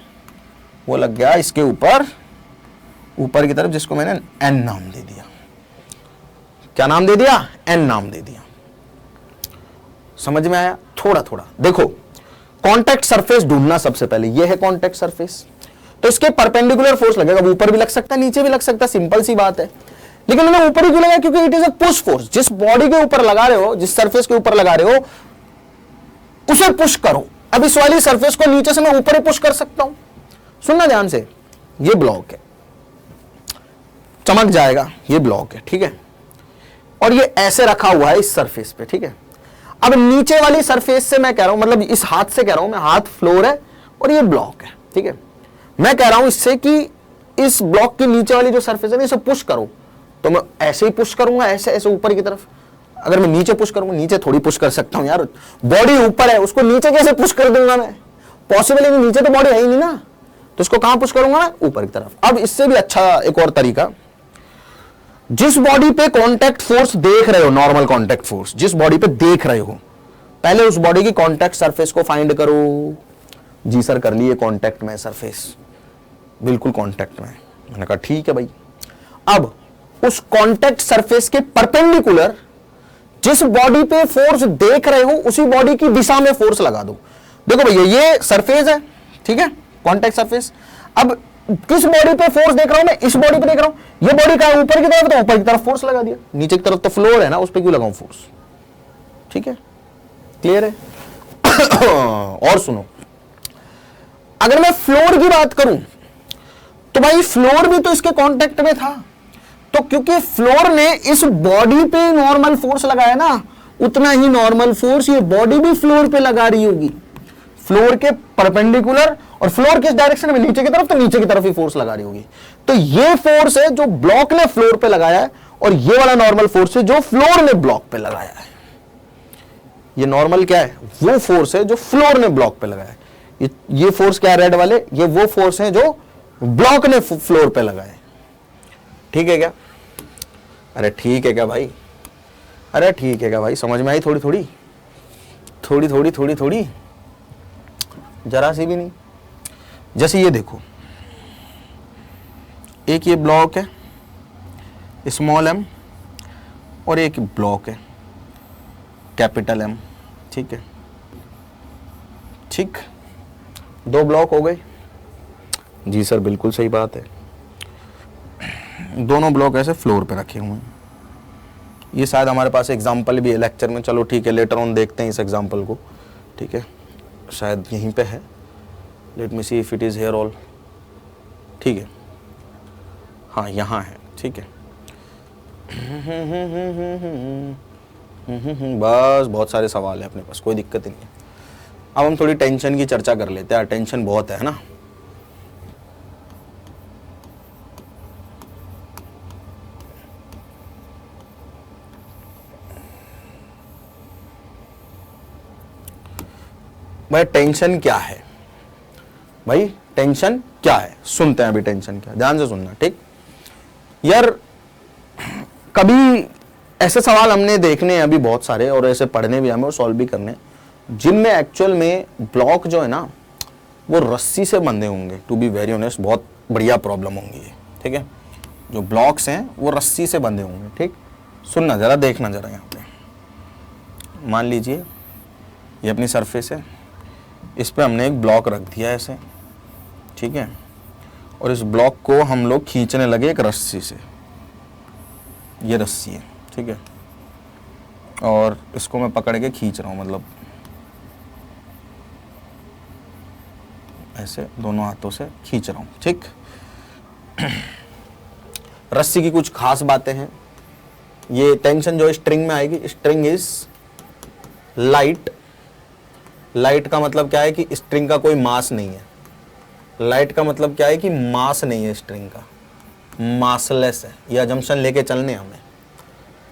वो लग गया इसके ऊपर, ऊपर की तरफ, जिसको मैंने एन नाम दे दिया। क्या नाम दे दिया, एन नाम दे दिया। समझ में आया थोड़ा थोड़ा। देखो कांटेक्ट सरफेस ढूंढना, सबसे पहले ये है कांटेक्ट सरफेस, तो इसके परपेंडिकुलर फोर्स लगेगा, ऊपर भी लग सकता है नीचे भी लग सकता है, सिंपल सी बात है। लेकिन उन्हें ऊपर ही क्यों लगा, क्योंकि it is a push force. जिस बॉडी के ऊपर लगा रहे हो, जिस सरफेस के ऊपर लगा रहे हो, उसे पुश करो। अब इस वाली सरफेस को नीचे से मैं ऊपर ही पुश कर सकता हूं। सुनना ध्यान से, ये ब्लॉक है, चमक जाएगा, ये ब्लॉक है, ठीक है, और ये ऐसे रखा हुआ है इस सरफेस पे, ठीक है। अब नीचे वाली सरफेस से मैं कह रहा हूं, मतलब इस हाथ से कह रहा हूं मैं, हाथ फ्लोर है और ये ब्लॉक है, ठीक है। मैं कह रहा हूं इससे कि इस ब्लॉक के नीचे वाली जो सरफेस है ना, इसे पुश करो, तो मैं ऐसे ही पुश करूंगा, ऐसे ऐसे ऊपर की तरफ। अगर मैं नीचे पुश करूंगा, नीचे थोड़ी पुश कर सकता हूं यार, बॉडी ऊपर है, उसको नीचे कैसे पुश कर दूंगा मैं, पॉसिबल है नहीं, नीचे तो बॉडी है ही नहीं ना, तो उसको कहां पुश करूंगा मैं, ऊपर की तरफ। अब इससे भी अच्छा एक और तरीका, जिस बॉडी पे कांटेक्ट फोर्स देख रहे हो, नॉर्मल कांटेक्ट फोर्स जिस बॉडी पे देख रहे हो, पहले उस बॉडी की कांटेक्ट सरफेस को फाइंड करो। जी सर कर लिए कांटेक्ट में सरफेस, बिल्कुल कांटेक्ट में। मैंने कहा ठीक है भाई। अब उस कांटेक्ट सरफेस के परपेंडिकुलर जिस बॉडी पे फोर्स देख रहे हो, उसी बॉडी की दिशा में फोर्स लगा दो। देखो भैया ये सरफेस है, ठीक है, कांटेक्ट सरफेस। अब किस बॉडी पे फोर्स देख रहा हूं मैं, इस बॉडी पे देख रहा हूं। ये बॉडी कहां है, ऊपर की तरफ, तो ऊपर की तरफ फोर्स लगा दिया। नीचे की तरफ तो फ्लोर है ना, उस पर क्यों लगाऊं फोर्स, ठीक है, क्लियर है। और सुनो, अगर मैं फ्लोर की बात करूं तो भाई फ्लोर भी तो इसके कांटेक्ट में था, तो क्योंकि फ्लोर ने इस बॉडी पे नॉर्मल फोर्स लगाया ना, उतना ही नॉर्मल फोर्स ये बॉडी भी फ्लोर पे लगा रही होगी, फ्लोर के परपेंडिकुलर। और फ्लोर किस डायरेक्शन में, नीचे की तरफ, तो नीचे की तरफ ही फोर्स लगा रही होगी। तो ये फोर्स है जो ब्लॉक ने फ्लोर पे लगाया है, और ये वाला नॉर्मल फोर्स है जो फ्लोर ने ब्लॉक पे लगाया है। ये नॉर्मल क्या है, वो फोर्स है जो फ्लोर ने ब्लॉक पे लगाया है। ये फोर्स क्या है, रेड वाले, ये वो फोर्स है जो ब्लॉक ने फ्लोर पे लगाया है। ठीक है क्या, अरे ठीक है क्या भाई, अरे ठीक है क्या भाई, समझ में आई थोड़ी थोड़ी थोड़ी थोड़ी थोड़ी थोड़ी, जरा सी भी नहीं। जैसे ये देखो, एक ये ब्लॉक है स्मॉल एम, और एक ब्लॉक है कैपिटल एम, ठीक है, ठीक, दो ब्लॉक हो गए। जी सर बिल्कुल सही बात है, दोनों ब्लॉक ऐसे फ्लोर पे रखे हुए हैं। ये शायद हमारे पास एग्जाम्पल भी है लेक्चर में, चलो ठीक है, लेटर ऑन देखते हैं इस एग्जाम्पल को, ठीक है, शायद यहीं पे है, let me see if it is here all, ठीक है, हाँ यहाँ है, ठीक है। बस बहुत सारे सवाल है अपने पास, कोई दिक्कत नहीं है। अब हम थोड़ी टेंशन की चर्चा कर लेते हैं, टेंशन बहुत है ना। भाई टेंशन क्या है, भाई टेंशन क्या है, सुनते हैं अभी टेंशन क्या है, ध्यान से सुनना, ठीक यार। कभी ऐसे सवाल हमने देखने हैं अभी बहुत सारे, और ऐसे पढ़ने भी हमें और सॉल्व भी करने, जिनमें एक्चुअल में ब्लॉक जो है ना वो रस्सी से बंधे होंगे। टू बी वेरी ऑनेस्ट, बहुत बढ़िया प्रॉब्लम होंगी ये, ठीक है। जो ब्लॉक्स हैं वो रस्सी से बंधे होंगे, ठीक। सुनना जरा, देखना जरा, यहाँ पे मान लीजिए ये अपनी सरफेस है, इस पे हमने एक ब्लॉक रख दिया ऐसे, ठीक है, और इस ब्लॉक को हम लोग खींचने लगे एक रस्सी से, ये रस्सी है, ठीक है, और इसको मैं पकड़ के खींच रहा हूँ, मतलब ऐसे दोनों हाथों से खींच रहा हूँ, ठीक। रस्सी की कुछ खास बातें हैं। ये टेंशन जो स्ट्रिंग में आएगी, स्ट्रिंग इज लाइट। लाइट का मतलब क्या है कि स्ट्रिंग का कोई मास नहीं है। लाइट का मतलब क्या है कि मास नहीं है स्ट्रिंग का, मासलेस है, यह अजम्पशन लेके चलने हमें।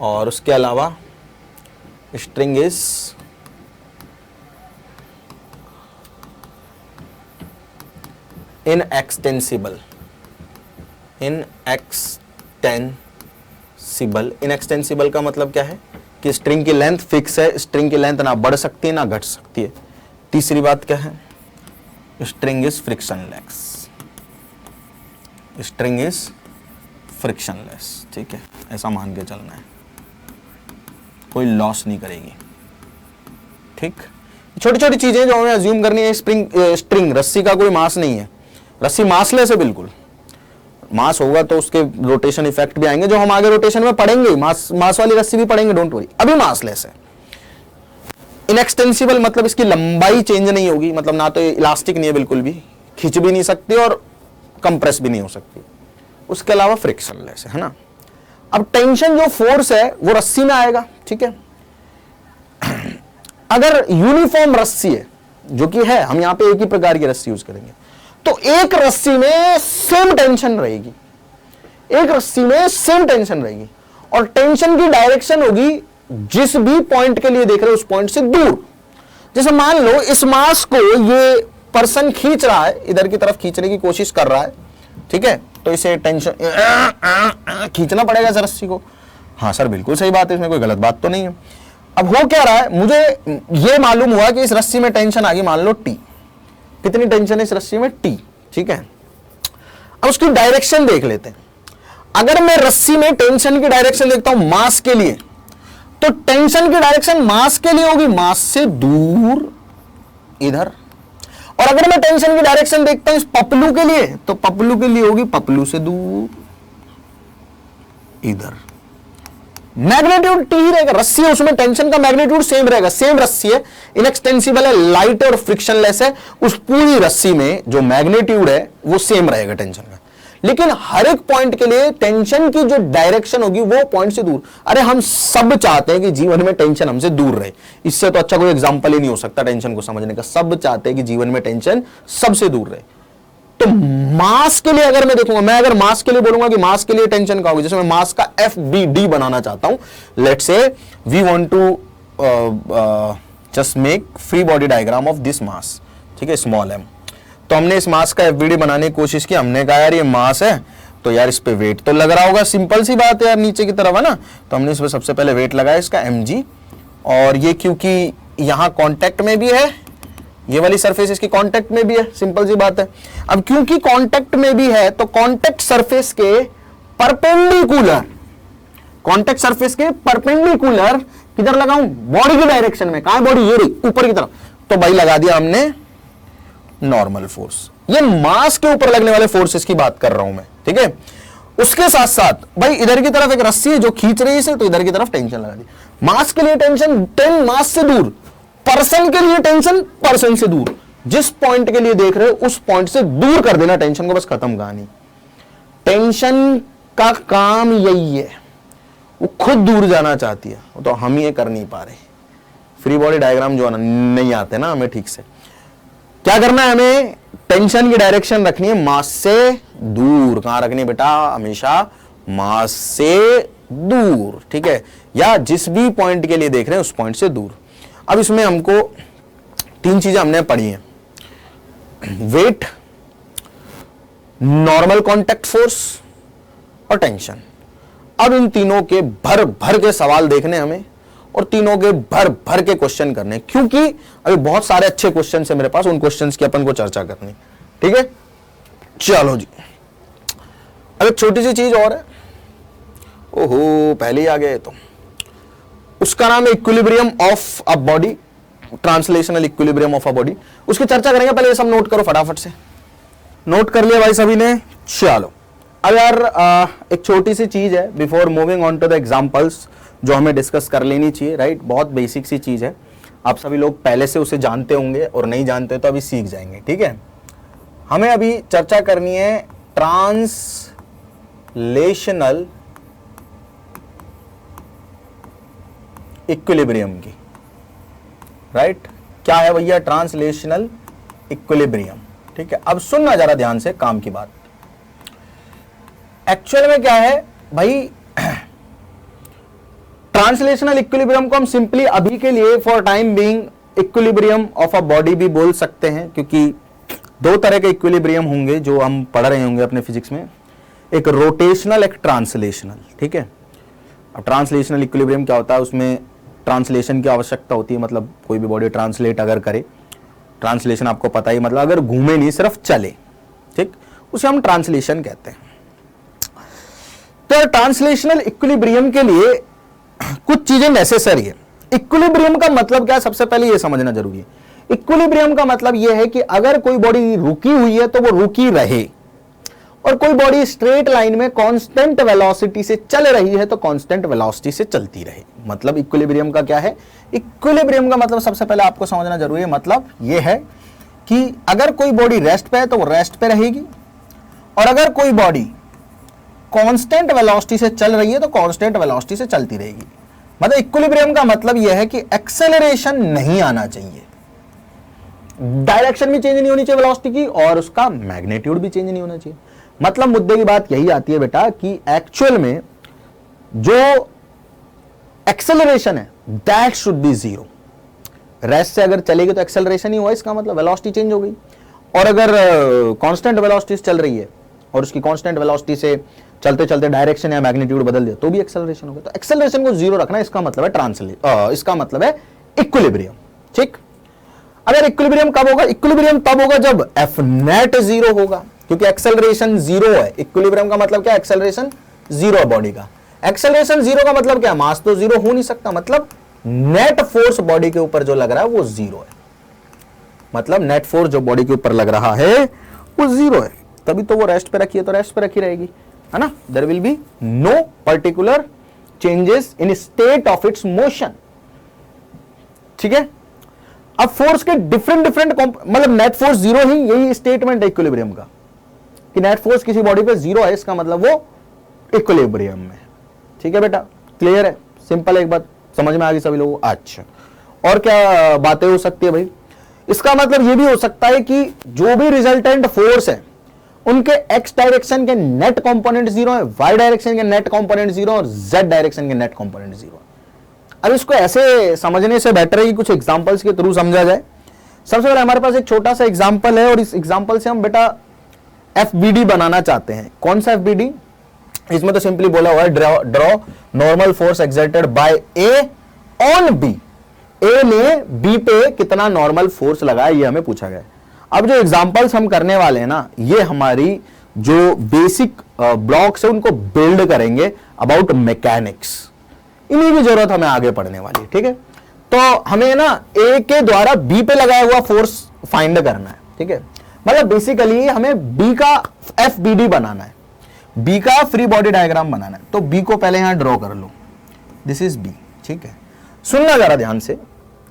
और उसके अलावा string is inextensible. Inextensible, inextensible का मतलब क्या है कि स्ट्रिंग की लेंथ फिक्स है, स्ट्रिंग की लेंथ ना बढ़ सकती है ना घट सकती है। तीसरी बात क्या है, string is frictionless. String is frictionless, ठीक है, ऐसा मान के चलना है, कोई लॉस नहीं करेगी, ठीक। छोटी छोटी चीजें जो हमें अज्यूम करनी है। स्ट्रिंग रस्सी का कोई मास नहीं है, रस्सी मासलेस है बिल्कुल, मास होगा तो उसके रोटेशन इफेक्ट भी आएंगे जो हम आगे रोटेशन में पढ़ेंगे, मास वाली रस्सी भी पढ़ेंगे, डोंट वरी। अभी मासलेस है। इनएक्सटेंसिबल मतलब इसकी लंबाई चेंज नहीं होगी, मतलब ना तो इलास्टिक नहीं है बिल्कुल भी, खींच भी नहीं सकती और कंप्रेस भी नहीं हो सकती, उसके अलावा फ्रिक्शनलेस है ना। अब टेंशन जो फोर्स है वो रस्सी में आएगा, ठीक है। अगर यूनिफॉर्म रस्सी है, जो कि है, हम यहां पे एक ही प्रकार की रस्सी यूज करेंगे, तो एक रस्सी में सेम टेंशन रहेगी, एक रस्सी में सेम टेंशन रहेगी, और टेंशन की डायरेक्शन होगी जिस भी पॉइंट के लिए देख रहे हो उस पॉइंट से दूर। जैसे मान लो इस मास को ये पर्सन खींच रहा है, इधर की तरफ खींचने की कोशिश कर रहा है, ठीक है, तो इसे टेंशन खींचना पड़ेगा इस रस्सी को। हाँ सर बिल्कुल सही बात है, इसमें कोई गलत बात तो नहीं है। अब हो क्या रहा है, मुझे ये मालूम हुआ कि इस रस्सी में टेंशन आ गई, मान लो टी। कितनी टेंशन है इस रस्सी में? टी, ठीक है। अब उसकी डायरेक्शन देख लेते हैं। अगर मैं रस्सी में टेंशन की डायरेक्शन देखता हूं मास के लिए, तो टेंशन की डायरेक्शन मास के लिए होगी मास से दूर इधर, और अगर मैं टेंशन की डायरेक्शन देखता हूं इस पपलू के लिए, तो पपलू के लिए होगी पपलू से दूर इधर। मैग्नीट्यूड टी ही रहेगा, रस्सी है उसमें टेंशन का मैग्नीट्यूड सेम रहेगा, सेम रस्सी है, इनएक्सटेंसिबल है, लाइट है और फ्रिक्शनलेस है, उस पूरी रस्सी में जो मैग्नीट्यूड है वो सेम रहेगा टेंशन का। लेकिन हर एक पॉइंट के लिए टेंशन की जो डायरेक्शन होगी वो पॉइंट से दूर। अरे हम सब चाहते हैं कि जीवन में टेंशन हमसे दूर रहे, इससे तो अच्छा कोई एग्जांपल ही नहीं हो सकता टेंशन को समझने का। सब चाहते हैं कि जीवन में टेंशन सबसे दूर रहे। तो मास के लिए अगर मैं देखूंगा, मैं अगर मास के लिए बोलूंगा कि मास के लिए टेंशन का होगी, जैसे मैं मास का FBD बनाना चाहता हूं, let's say we want to just make free body diagram of this mass, ठीक है, स्मॉल m। तो हमने इस मास का FBD बनाने की कोशिश की, हमने कहा यार ये मास है तो यार इस पे वेट तो लग रहा होगा, सिंपल सी बात है यार, नीचे की तरफ है ना, तो हमने इस पे सबसे पहले वेट लगाया इसका mg, और ये क्योंकि यहां कांटेक्ट में भी है, ये वाली सरफेस इसकी कांटेक्ट में भी है, सिंपल सी बात है। अब क्योंकि कांटेक्ट में भी है तो कांटेक्ट सरफेस के परपेंडिकुलर, कांटेक्ट सरफेस के परपेंडिकुलर किधर लगाऊं? बॉडी की डायरेक्शन में। कहां है बॉडी? ये रही ऊपर की तरफ, तो भाई लगा दिया हमने नॉर्मल फोर्स। ये मास के ऊपर लगने वाले फोर्सेस की बात कर रहा हूं मैं, ठीक है। उसके साथ साथ भाई इधर की तरफ एक रस्सी है जो खींच रही है इसे, तो इधर की तरफ टेंशन लगा दी। मास के लिए टेंशन 10 मास से दूर, पर्सन के लिए टेंशन पर्सन से दूर। जिस पॉइंट के लिए देख रहे हो उस पॉइंट से दूर कर देना टेंशन को, बस खत्म कहानी। टेंशन का काम यही है, वो खुद दूर जाना चाहती है, तो हम ये कर नहीं पा रहे। फ्री बॉडी डायग्राम जो नहीं आते ना हमें ठीक से, क्या करना है हमें? टेंशन की डायरेक्शन रखनी है मास से दूर। कहां रखनी है बेटा? हमेशा मास से दूर, ठीक है, या जिस भी पॉइंट के लिए देख रहे हैं उस पॉइंट से दूर। अब इसमें हमको 3 चीजें हमने पढ़ी हैं, वेट, नॉर्मल कांटेक्ट फोर्स और टेंशन। अब इन तीनों के भर भर के सवाल देखने हमें, और तीनों के भर भर के क्वेश्चन करने, क्योंकि अभी बहुत सारे अच्छे क्वेश्चन है मेरे पास, उन क्वेश्चंस की अपन को चर्चा करनी, ठीक है। चलो जी, अब एक छोटी सी चीज और है, ओहो पहले ही आ गए, तो उसका नाम है equilibrium of a body, translational equilibrium of a body. उसकी चर्चा करेंगे, पहले ये सब नोट करो फटाफट से। नोट कर लिया भाई सभी ने? चलो अब यार एक छोटी सी चीज है before moving on to the examples, जो हमें डिस्कस कर लेनी चाहिए, राइट। बहुत बेसिक सी चीज है, आप सभी लोग पहले से उसे जानते होंगे, और नहीं जानते तो अभी सीख जाएंगे, ठीक है। हमें अभी चर्चा करनी है ट्रांसलेशनल इक्विलिब्रियम की, राइट। क्या है भैया ट्रांसलेशनल इक्विलिब्रियम? ठीक है, अब सुनना जरा ध्यान से काम की बात। एक्चुअल में क्या है भाई, ट्रांसलेशनल इक्विलिब्रियम को हम सिंपली अभी के लिए for time being equilibrium of a body भी बोल सकते हैं, क्योंकि 2 तरह के इक्विलिब्रियम होंगे जो हम पढ़ रहे होंगे अपने फिजिक्स में, एक रोटेशनल, एक ट्रांसलेशनल, ठीक है। अब ट्रांसलेशनल इक्विलिब्रियम क्या होता है? उसमें ट्रांसलेशन की आवश्यकता होती है, मतलब कोई भी बॉडी ट्रांसलेट अगर करे, ट्रांसलेशन आपको पता ही, मतलब अगर घूमे नहीं सिर्फ चले, ठीक, उसे हम ट्रांसलेशन कहते हैं। तो ट्रांसलेशनल इक्विलिब्रियम के लिए कुछ चीजें नेसेसरी है। इक्विलिब्रियम का मतलब क्या है, सबसे पहले ये समझना जरूरी है। इक्विलिब्रियम का मतलब यह है कि अगर कोई बॉडी रुकी हुई है तो वो रुकी रहे, और कोई बॉडी स्ट्रेट लाइन में कांस्टेंट वेलोसिटी से चल रही है तो कांस्टेंट वेलोसिटी से चलती रहे। मतलब इक्विलिब्रियम का क्या है? इक्विलिब्रियम का मतलब सबसे पहले आपको समझना जरूरी है। मतलब यह है कि अगर कोई बॉडी रेस्ट पे है तो वो रेस्ट पे रहेगी, और अगर कोई बॉडी कांस्टेंट वेलोसिटी से चल रही है तो कांस्टेंट वेलोसिटी से चलती रहेगी। मतलब इक्विलिब्रियम का मतलब यह है कि एक्सेलरेशन नहीं आना चाहिए, डायरेक्शन भी चेंज नहीं होनी चाहिए वेलोसिटी की, और उसका मैग्नीट्यूड भी चेंज नहीं होना चाहिए। मतलब मुद्दे की बात यही आती है बेटा कि एक्चुअल में जो एक्सेलरेशन है that should be zero. Rest से अगर चलेगी तो एक्सेलरेशन ही हुआ, इसका मतलब वेलोसिटी चेंज हो गई। और अगर कांस्टेंट वेलोसिटी से चल रही है और उसकी कांस्टेंट वेलोसिटी से चलते चलते डायरेक्शन या मैग्नीट्यूड बदल दिया तो भी एक्सेलरेशन हो गया। तो एक्सेलरेशन को जीरो रखना, इसका मतलब है इसका मतलब है इक्विलिब्रियम। ठीक, अगर इक्विलिब्रियम कब होगा? इक्विलिब्रियम तब होगा जब एफ नेट जीरो होगा, क्योंकि एक्सेलरेशन जीरो है। इक्विलिब्रियम का मतलब क्या? एक्सेलरेशन जीरो है बॉडी का। एक्सेलरेशन जीरो का मतलब क्या? मास तो जीरो हो नहीं सकता, मतलब नेट फोर्स बॉडी के ऊपर जो लग रहा है वो जीरो है। मतलब नेट फोर्स जो बॉडी के ऊपर लग रहा है वो जीरो है, तभी तो वो रेस्ट पे रखी है तो रेस्ट पे रखी रहेगी, है ना। There will be no particular changes in state of its motion. ठीक है, अब फोर्स के डिफरेंट मतलब नेट फोर्स जीरो ही, यही स्टेटमेंट है इक्विलिब्रियम का कि नेट फोर्स किसी बॉडी पे जीरो है, इसका मतलब वो इक्विलिब्रियम में। ठीक है बेटा, क्लियर है, सिंपल है, एक बात समझ में आ गई सभी लोगों को। अच्छा, और क्या बातें हो सकती है भाई? इसका मतलब ये भी हो सकता है कि जो भी रिजल्टेंट फोर्स है उनके एक्स डायरेक्शन के नेट कंपोनेंट जीरो है, वाई डायरेक्शन के नेट कंपोनेंट जीरो और जेड डायरेक्शन के नेट कंपोनेंट जीरो। अब इसको ऐसे समझने से बेटर है कि कुछ एग्जांपल्स के थ्रू समझा जाए। सबसे पहले हमारे पास एक छोटा सा एग्जांपल है और इस एग्जांपल से हम बेटा एफबीडी बनाना चाहते हैं। कौन सा एफबीडी? इसमें तो सिंपली बोला हुआ है draw normal force exerted by A on B. A ने बी पे कितना नॉर्मल फोर्स लगाया ये हमें पूछा गया। अब जो एग्जांपल्स हम करने वाले हैं ना, ये हमारी जो बेसिक ब्लॉक्स है उनको बिल्ड करेंगे अबाउट मैकेनिक्स। इन्हीं की जरूरत हमें आगे पढ़ने वाली है। ठीक है, तो हमें ना ए के द्वारा बी पे लगाया हुआ फोर्स फाइंड करना है। ठीक है, मतलब बेसिकली हमें बी का एफबीडी बनाना है, बी का फ्री बॉडी डायग्राम बनाना है। तो बी को पहले यहां ड्रॉ कर लो, दिस इज बी। ठीक है, सुनना जरा ध्यान से,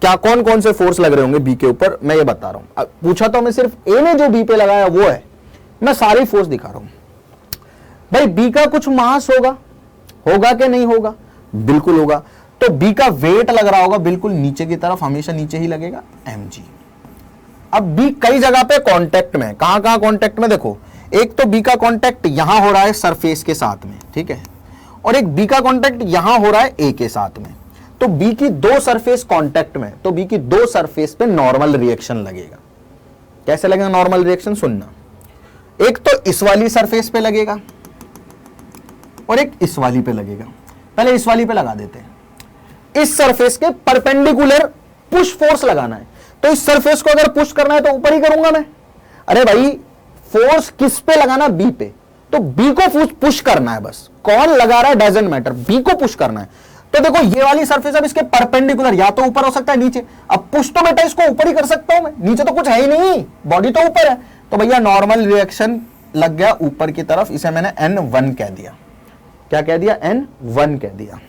क्या कौन कौन से फोर्स लग रहे होंगे बी के ऊपर, मैं ये बता रहा हूं। पूछा तो मैं सिर्फ ए ने जो बी पे लगाया वो है, मैं सारी फोर्स दिखा रहा हूं। भाई बी का कुछ मास होगा कि नहीं होगा? बिल्कुल होगा। तो बी का वेट लग रहा होगा बिल्कुल नीचे की तरफ, हमेशा नीचे ही लगेगा, mg। अब बी कई जगह पे कांटेक्ट में, कहां कांटेक्ट में? देखो, एक तो बी का कांटेक्ट यहां हो रहा है सरफेस के साथ में, ठीक है, और एक बी का कांटेक्ट यहां हो रहा है ए के साथ में। तो बी की दो सरफेस कांटेक्ट में, तो बी की दो सरफेस पे नॉर्मल रिएक्शन लगेगा। कैसे लगेगा नॉर्मल रिएक्शन? सुनना, एक तो इस वाली सरफेस पे लगेगा और एक इस वाली पे लगेगा। पहले इस वाली पे लगा देते हैं। इस सरफेस के परपेंडिकुलर पुश फोर्स लगाना है। तो इस सरफेस को अगर पुश करना है तो ऊपर ही करूंगा मैं। अरे भाई फोर्स किस पे लगाना? बी पे। तो बी को पुश करना है, बस कौन लगा रहा है डजंट मैटर, बी को पुश करना है। तो देखो ये वाली सरफेस अब इसके परपेंडिकुलर, या तो ऊपर हो सकता है नीचे। अब पुश तो बेटा इसको ऊपर ही कर सकता हूं मैं, नीचे तो कुछ है ही नहीं, बॉडी तो ऊपर है। तो भैया नॉर्मल रिएक्शन लग गया ऊपर की तरफ, इसे मैंने N1 कह दिया। क्या कह दिया? N1 कह दिया।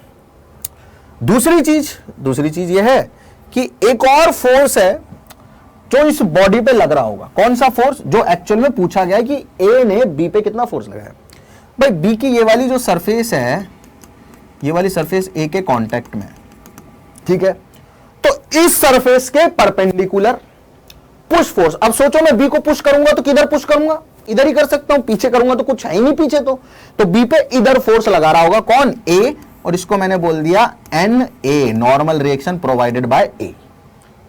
दूसरी चीज यह है कि एक और फोर्स है जो इस बॉडी पे लग रहा होगा। कौन सा फोर्स? जो एक्चुअल में पूछा गया है कि ए ने बी पे कितना फोर्स लगाया। भाई बी की ये वाली जो सरफेस है, ये वाली सरफेस ए के कांटेक्ट में, ठीक है, तो इस सरफेस के परपेंडिकुलर पुश फोर्स। अब सोचो मैं बी को पुश करूंगा तो किधर पुश करूंगा? इधर ही कर सकता हूं। पीछे करूंगा तो कुछ है ही नहीं पीछे, तो बी पे इधर फोर्स लगा रहा होगा। कौन? ए। और इसको मैंने बोल दिया NA, normal reaction provided by A.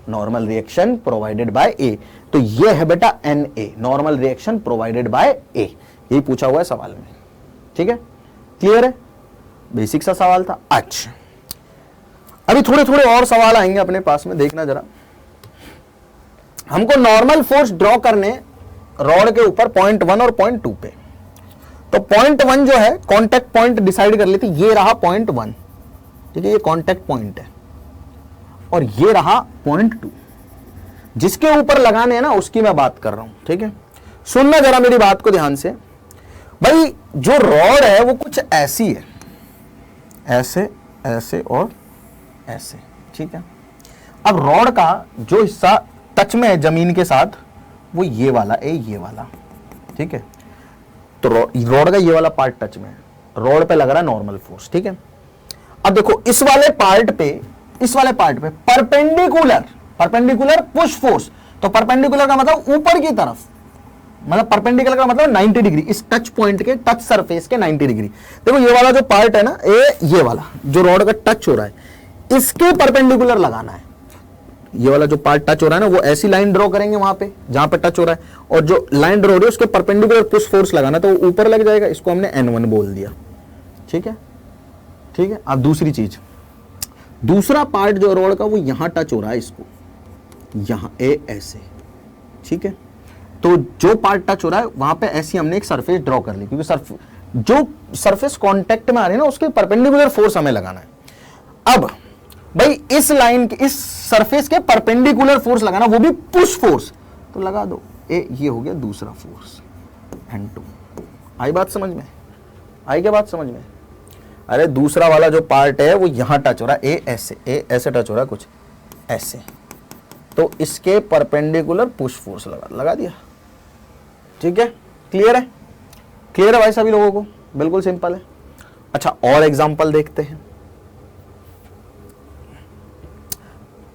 Normal reaction provided by A. तो ये है बेटा NA, normal reaction provided by A. यही पूछा हुआ है सवाल में। ठीक है, क्लियर है? बेसिक सा सवाल था। अच्छा, अभी थोड़े थोड़े और सवाल आएंगे अपने पास में, देखना जरा। हमको नॉर्मल फोर्स ड्रॉ करने रॉड के ऊपर पॉइंट 1 और पॉइंट 2 पे। तो पॉइंट 1 जो है कांटेक्ट पॉइंट डिसाइड कर लेते, ये रहा पॉइंट 1, ठीक है, ये कांटेक्ट पॉइंट है, और ये रहा पॉइंट 2। जिसके ऊपर लगाने हैं ना उसकी मैं बात कर रहा हूं, ठीक है। सुनना जरा मेरी बात को ध्यान से भाई, जो रॉड है वो कुछ ऐसी है, ऐसे ऐसे और ऐसे, ठीक है। अब रॉड का जो हिस्सा टच में है जमीन के साथ वो ये वाला ये वाला, ठीक है। तो रॉड का ये वाला पार्ट टच में है, रॉड पे लग रहा है नॉर्मल फोर्स, ठीक है। अब देखो इस वाले पार्ट पे परपेंडिकुलर पुश फोर्स, तो परपेंडिकुलर का मतलब ऊपर की तरफ, मतलब परपेंडिकुलर का मतलब 90 डिग्री, इस टच पॉइंट के टच सरफेस के 90 डिग्री। देखो ये वाला जो पार्ट है ना, ये वाला जो रॉड का टच हो रहा है इसके परपेंडिकुलर लगाना है। ये वाला जो पार्ट टच हो रहा है ना, वो ऐसी लाइन ड्रॉ करेंगे वहां पे जहां पे टच हो रहा है, और जो लाइन ड्रॉ हो रही है उसके परपेंडिकुलर पुश फोर्स लगाना, तो वो ऊपर लग जाएगा। इसको हमने N1 बोल दिया, ठीक है, ठीक है। अब दूसरी चीज, दूसरा पार्ट जो रॉड का वो यहां टच हो रहा है, इसको यहां ऐसे, ठीक है। तो जो पार्ट टच हो रहा है वहां पे ऐसी हमने एक सरफेस ड्रॉ कर ली, क्योंकि जो सरफेस कांटेक्ट में आ रही है ना उसके परपेंडिकुलर फोर्स हमें लगाना है। अब भाई इस लाइन के, इस सरफेस के परपेंडिकुलर फोर्स लगाना, वो भी पुश फोर्स, तो लगा दो ये हो गया दूसरा फोर्स N2। आई बात समझ में? आई क्या बात समझ में? अरे दूसरा वाला जो पार्ट है वो यहां टच हो रहा है, ऐसे टच हो रहा है कुछ ऐसे, तो इसके परपेंडिकुलर पुश फोर्स लगा दिया, ठीक है। क्लियर है? क्लियर है भाई सभी लोगों को? बिल्कुल सिंपल है। अच्छा और एग्जांपल देखते हैं।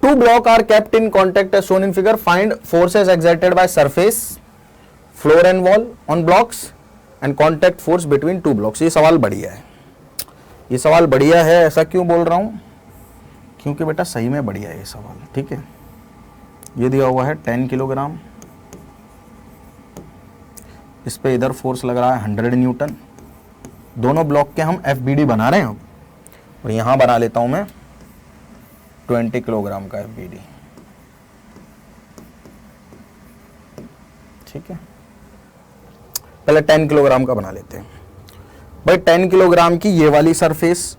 Two blocks are kept in contact as shown in figure. Find forces exerted by surface, floor and wall on blocks and contact force between two blocks. ये सवाल बढ़िया है, ये सवाल बढ़िया है। ऐसा क्यों बोल रहा हूं? क्योंकि बेटा सही में बढ़िया है ये सवाल, ठीक है। ये दिया हुआ है 10 किलोग्राम, इस पे इधर फोर्स लग रहा है 100 न्यूटन। दोनों ब्लॉक के हम FBD बना रहे हैं, और यहां बना लेता हूं मैं 20 किलोग्राम का FBD, ठीक है। पहले 10 किलोग्राम का बना लेते हैं भाई। 10 किलोग्राम की ये वाली सरफेस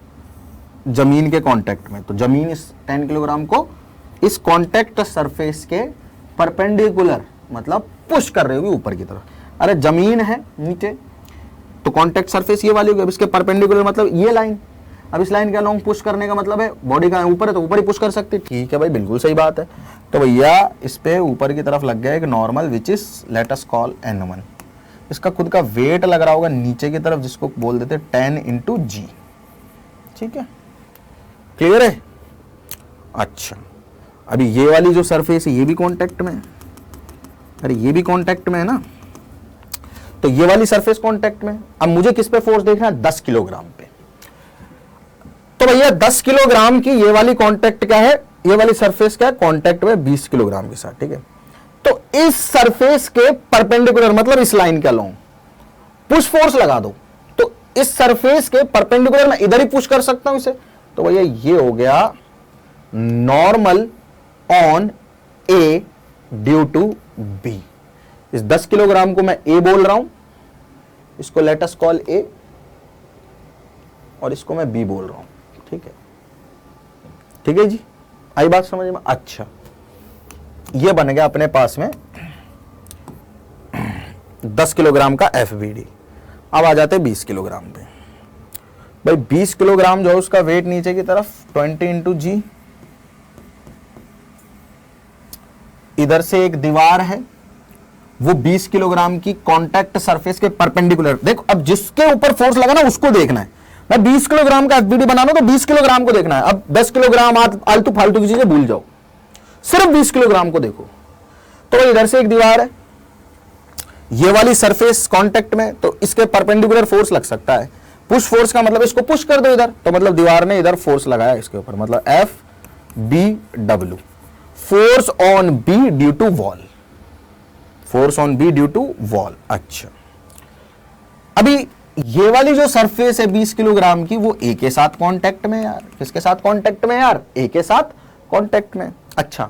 जमीन के कांटेक्ट में, तो जमीन इस 10 किलोग्राम को इस कांटेक्ट सरफेस के परपेंडिकुलर मतलब पुश कर रही होगी ऊपर की तरफ। अरे जमीन है नीचे, तो कांटेक्ट सरफेस ये वाली होगी, अब इसके परपेंडिकुलर मतलब ये लाइन। अब इस लाइन के अलोंग पुश करने का मतलब है बॉडी का ऊपर है तो ऊपर ही पुश कर सकते, ठीक है भाई, बिल्कुल सही बात है। तो भैया इस पे ऊपर की तरफ लग गया एक normal, which is let us call N1। इसका खुद का वेट लग रहा होगा नीचे की तरफ, जिसको बोल देते 10 × G, ठीक है। क्लियर है? अच्छा अभी ये वाली जो सरफेस है ये भी कांटेक्ट में है, अरे ये भी कांटेक्ट में है ना, तो ये वाली सरफेस कांटेक्ट में। अब मुझे किस पे फोर्स देखना है? 10 किलोग्राम पे। तो भैया 10 किलोग्राम की ये वाली कांटेक्ट क्या है, ये वाली सरफेस क्या है, कांटेक्ट में 20 किलोग्राम के साथ, ठीक है। तो इस सरफेस के परपेंडिकुलर मतलब इस लाइन के अलोंग पुश फोर्स लगा दो, तो इस सरफेस के परपेंडिकुलर मैं इधर ही पुश कर सकता हूं इसे। तो भैया ये हो गया normal on A due to B। इस 10 किलोग्राम को मैं A बोल रहा हूं, इसको लेट अस कॉल A, और इसको मैं B बोल रहा हूं, ठीक है। ठीक है जी, आई बात समझ में? अच्छा ये बन गया अपने पास में 10 किलोग्राम का FBD। अब आ जाते 20 किलोग्राम पे। भाई 20 किलोग्राम जो है उसका वेट नीचे की तरफ 20 × G। इधर से एक दीवार है, वो 20 किलोग्राम की कांटेक्ट सरफेस के परपेंडिकुलर। देखो अब जिसके ऊपर फोर्स लगा ना उसको देखना है। मैं 20 किलोग्राम का FBD बनाना तो 20 किलोग्राम को देखना है। अब 10 किलोग्राम आलतू फालतू की चीजें भूल जाओ, सिर्फ 20 किलोग्राम को देखो। तो इधर से एक दीवार है, ये वाली सरफेस कांटेक्ट में, तो इसके परपेंडिकुलर फोर्स लग सकता है। पुश फोर्स का मतलब इसको पुश कर दो इधर, तो मतलब दीवार ने इधर फोर्स लगाया इसके ऊपर, मतलब FBW, force on B due to wall, force on B due to wall. अच्छा अभी ये वाली जो सरफेस है 20 किलोग्राम की, वो A के साथ कांटेक्ट में यार। किसके साथ कांटेक्ट में यार? A के साथ कांटेक्ट में। अच्छा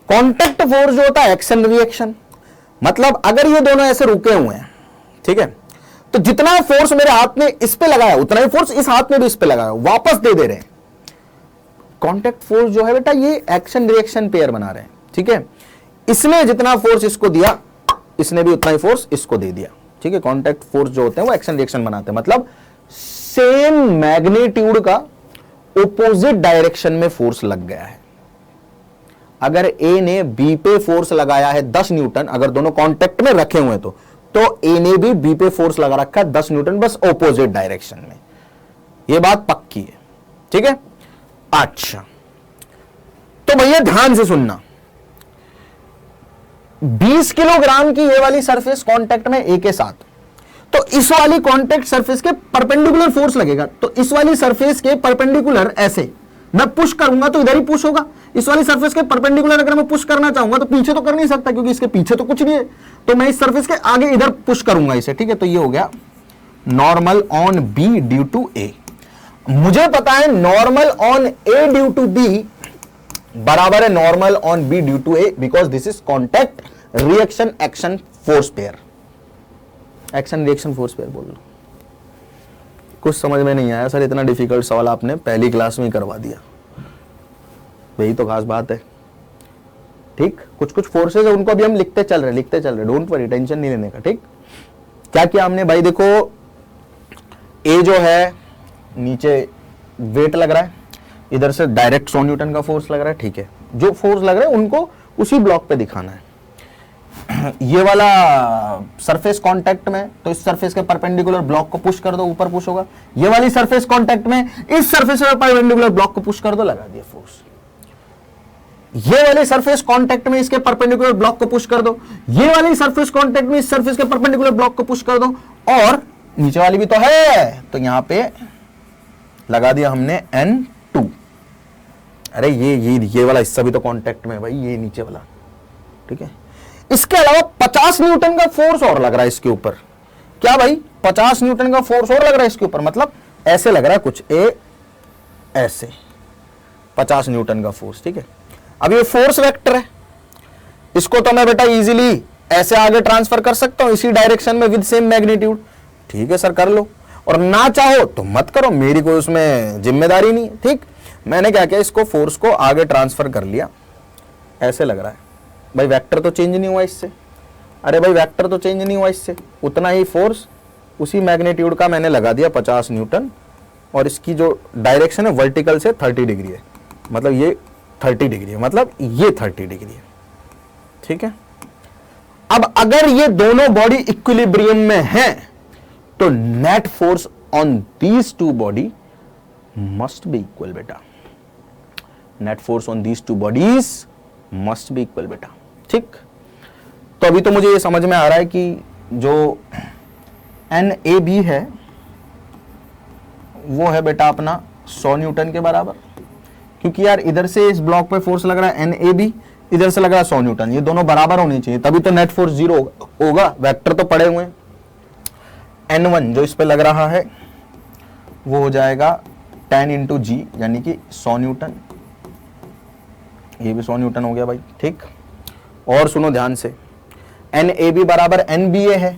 कांटेक्ट फोर्स जो होता है एक्शन रिएक्शन, मतलब अगर ये दोनों ऐसे रुके हुए हैं, ठीक है, तो जितना फोर्स मेरे हाथ में इस पे लगाया उतना ही फोर्स इस हाथ में भी इस पे लगाया, वापस दे रहे हैं। कांटेक्ट फोर्स जो है बेटा ये एक्शन रिएक्शन पेयर बना रहे हैं, ठीक है। इसने जितना फोर्स इसको दिया, इसने भी उतना ही फोर्स इसको दे दिया, ठीक है। कॉन्टैक्ट फोर्स जो होते हैं वो एक्शन रिएक्शन बनाते हैं, मतलब सेम मैग्नीट्यूड का ओपोजिट डायरेक्शन में फोर्स लग गया है। अगर ए ने बी पे फोर्स लगाया है 10 न्यूटन, अगर दोनों कांटेक्ट में रखे हुए तो ए ने भी बी पे फोर्स लगा रखा है 10 न्यूटन, बस ऑपोजिट डायरेक्शन में। यह बात पक्की है, ठीक है। अच्छा, तो भैया ध्यान से सुनना, 20 किलोग्राम की ये वाली सरफेस कांटेक्ट में ए के साथ, तो इस वाली कांटेक्ट सरफेस के परपेंडिकुलर फोर्स लगेगा। तो इस वाली सरफेस के परपेंडिकुलर ऐसे मैं पुश करूंगा तो इधर ही पुश होगा। इस वाली सरफेस के परपेंडिकुलर अगर मैं पुश करना चाहूंगा तो पीछे तो कर नहीं सकता, क्योंकि इसके पीछे तो कुछ नहीं है, तो मैं इस सरफेस के आगे इधर पुश करूंगा इसे, ठीक है। तो ये हो गया normal on B due to A. मुझे पता है normal on A due to B बराबर है normal on B due to A, because this is contact reaction action force pair. Action reaction force pair बोल लो। कुछ समझ में नहीं आया सर, इतना डिफिकल्ट सवाल आपने पहली क्लास में ही करवा दिया, यही तो खास बात है, ठीक। कुछ कुछ फोर्सेज है उनको अभी हम लिखते चल रहे, डोंट वरी, टेंशन नहीं लेने का, ठीक। क्या किया हमने भाई, देखो ए जो है नीचे वेट लग रहा है, इधर से डायरेक्ट 100 न्यूटन का फोर्स लग रहा है, ठीक है। जो फोर्स लग रहा है उनको उसी ब्लॉक पे दिखाना है। ये वाला सरफेस कांटेक्ट में, तो इस सरफेस के परपेंडिकुलर ब्लॉक को पुश कर दो, ऊपर पुश होगा। ये वाली सरफेस कांटेक्ट में इस सरफेस के परपेंडिकुलर ब्लॉक को पुश कर दो, लगा दिया फोर्स। ये वाली सरफेस कांटेक्ट में इसके परपेंडिकुलर ब्लॉक को पुश कर दो, ये वाली सरफेस कांटेक्ट में इस सरफेस के परपेंडिकुलर ब्लॉक को पुश कर दो, और नीचे वाली भी तो है, तो यहां पे लगा दिया हमने N2। अरे ये वाला हिस्सा भी तो कांटेक्ट में भाई, ये नीचे वाला, ठीक है। इसके अलावा 50 न्यूटन का फोर्स और लग रहा है इसके ऊपर। क्या भाई, 50 न्यूटन का फोर्स और लग रहा है इसके ऊपर, मतलब ऐसे लग रहा है कुछ, ऐसे 50 न्यूटन का फोर्स, ठीक है। अब ये फोर्स वेक्टर है, इसको तो मैं बेटा इजीली ऐसे आगे ट्रांसफर कर सकता हूं इसी डायरेक्शन में विद सेम मैग्नीट्यूड, ठीक है सर कर लो, और ना चाहो तो मत करो, मेरी कोई उसमें जिम्मेदारी नहीं, ठीक। मैंने क्या किया, इसको फोर्स को आगे ट्रांसफर कर लिया, ऐसे लग रहा है भाई, वेक्टर तो चेंज नहीं हुआ इससे। अरे भाई वेक्टर तो चेंज नहीं हुआ इससे, उतना ही फोर्स उसी मैग्नीट्यूड का मैंने लगा दिया 50 न्यूटन, और इसकी जो डायरेक्शन है वर्टिकल से 30 डिग्री है, मतलब ये 30 डिग्री है, मतलब ये 30 डिग्री है, ठीक है। अब अगर ये दोनों बॉडी इक्विलिब्रियम में हैं तो net force on these two body must be equal बेटा, net force on these two bodies must be equal बेटा, ठीक। तो अभी तो मुझे ये समझ में आ रहा है कि जो NAB है वो है बेटा अपना 100 न्यूटन के बराबर, क्योंकि यार इधर से इस ब्लॉक पे फोर्स लग रहा है NAB, इधर से लग रहा है 100 न्यूटन, ये दोनों बराबर होने चाहिए, तभी तो नेट फोर्स 0 होगा। वेक्टर तो पड़े हुए हैं। N1 जो इस पे लग रहा है वो हो जाएगा 10 इंटू G, यानी कि 100 न्यूटन, ये भी 100 न्यूटन हो गया भाई, ठीक। और सुनो ध्यान से, NAB बराबर NBA है,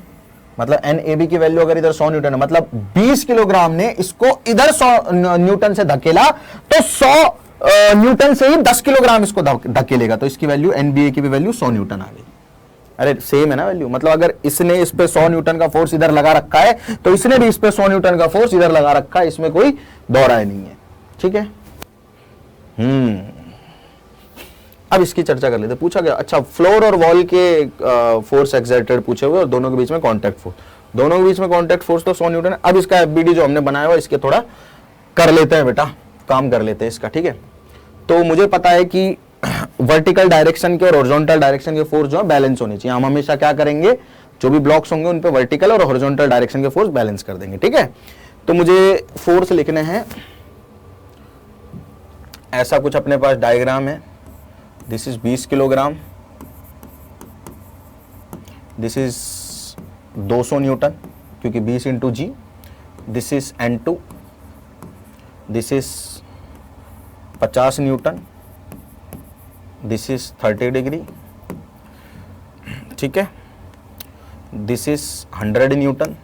मतलब NAB की वैल्यू अगर इधर 100 न्यूटन है, मतलब 20 किलोग्राम ने इसको इधर 100 न्यूटन से धकेला, तो 100 न्यूटन से ही 10 किलोग्राम इसको धकेलेगा, तो इसकी वैल्यू NBA की भी वैल्यू 100 न्यूटन आ गई। अरे सेम है ना वैल्यू, मतलब अगर इसने इस पे 100 न्यूटन का फोर्स इधर लगा रखा है तो इसने भी इस पे 100 न्यूटन का फोर्स इधर लगा रखा है, इसमें कोई दौराय नहीं है, ठीक है। अब इसकी चर्चा कर लेते। पूछा गया, अच्छा फ्लोर और वॉल के फोर्स एक्सर्टेड पूछे हुए और दोनों के बीच में कांटेक्ट फोर्स, दोनों के बीच में कांटेक्ट फोर्स तो 100 न्यूटन है। अब इसका FBD जो हमने बनाया हुआ इसके थोड़ा कर लेते हैं बेटा, काम कर लेते हैं इसका, ठीक है। तो मुझे पता है कि वर्टिकल डायरेक्शन के और हॉरिजॉन्टल डायरेक्शन के फोर्स जो है बैलेंस होने चाहिए। हम हमेशा क्या करेंगे, जो भी ब्लॉक्स होंगे उन पे वर्टिकल और हॉरिजॉन्टल डायरेक्शन के फोर्स बैलेंस कर देंगे, ठीक है। तो मुझे फोर्स लिखने हैं, ऐसा कुछ अपने पास डायग्राम है, this is 20 kilogram, this is 200 Newton क्योंकि 20 into G, this is N2, this is 50 Newton, this is 30 degree, ठीक है। दिस इज 100 न्यूटन,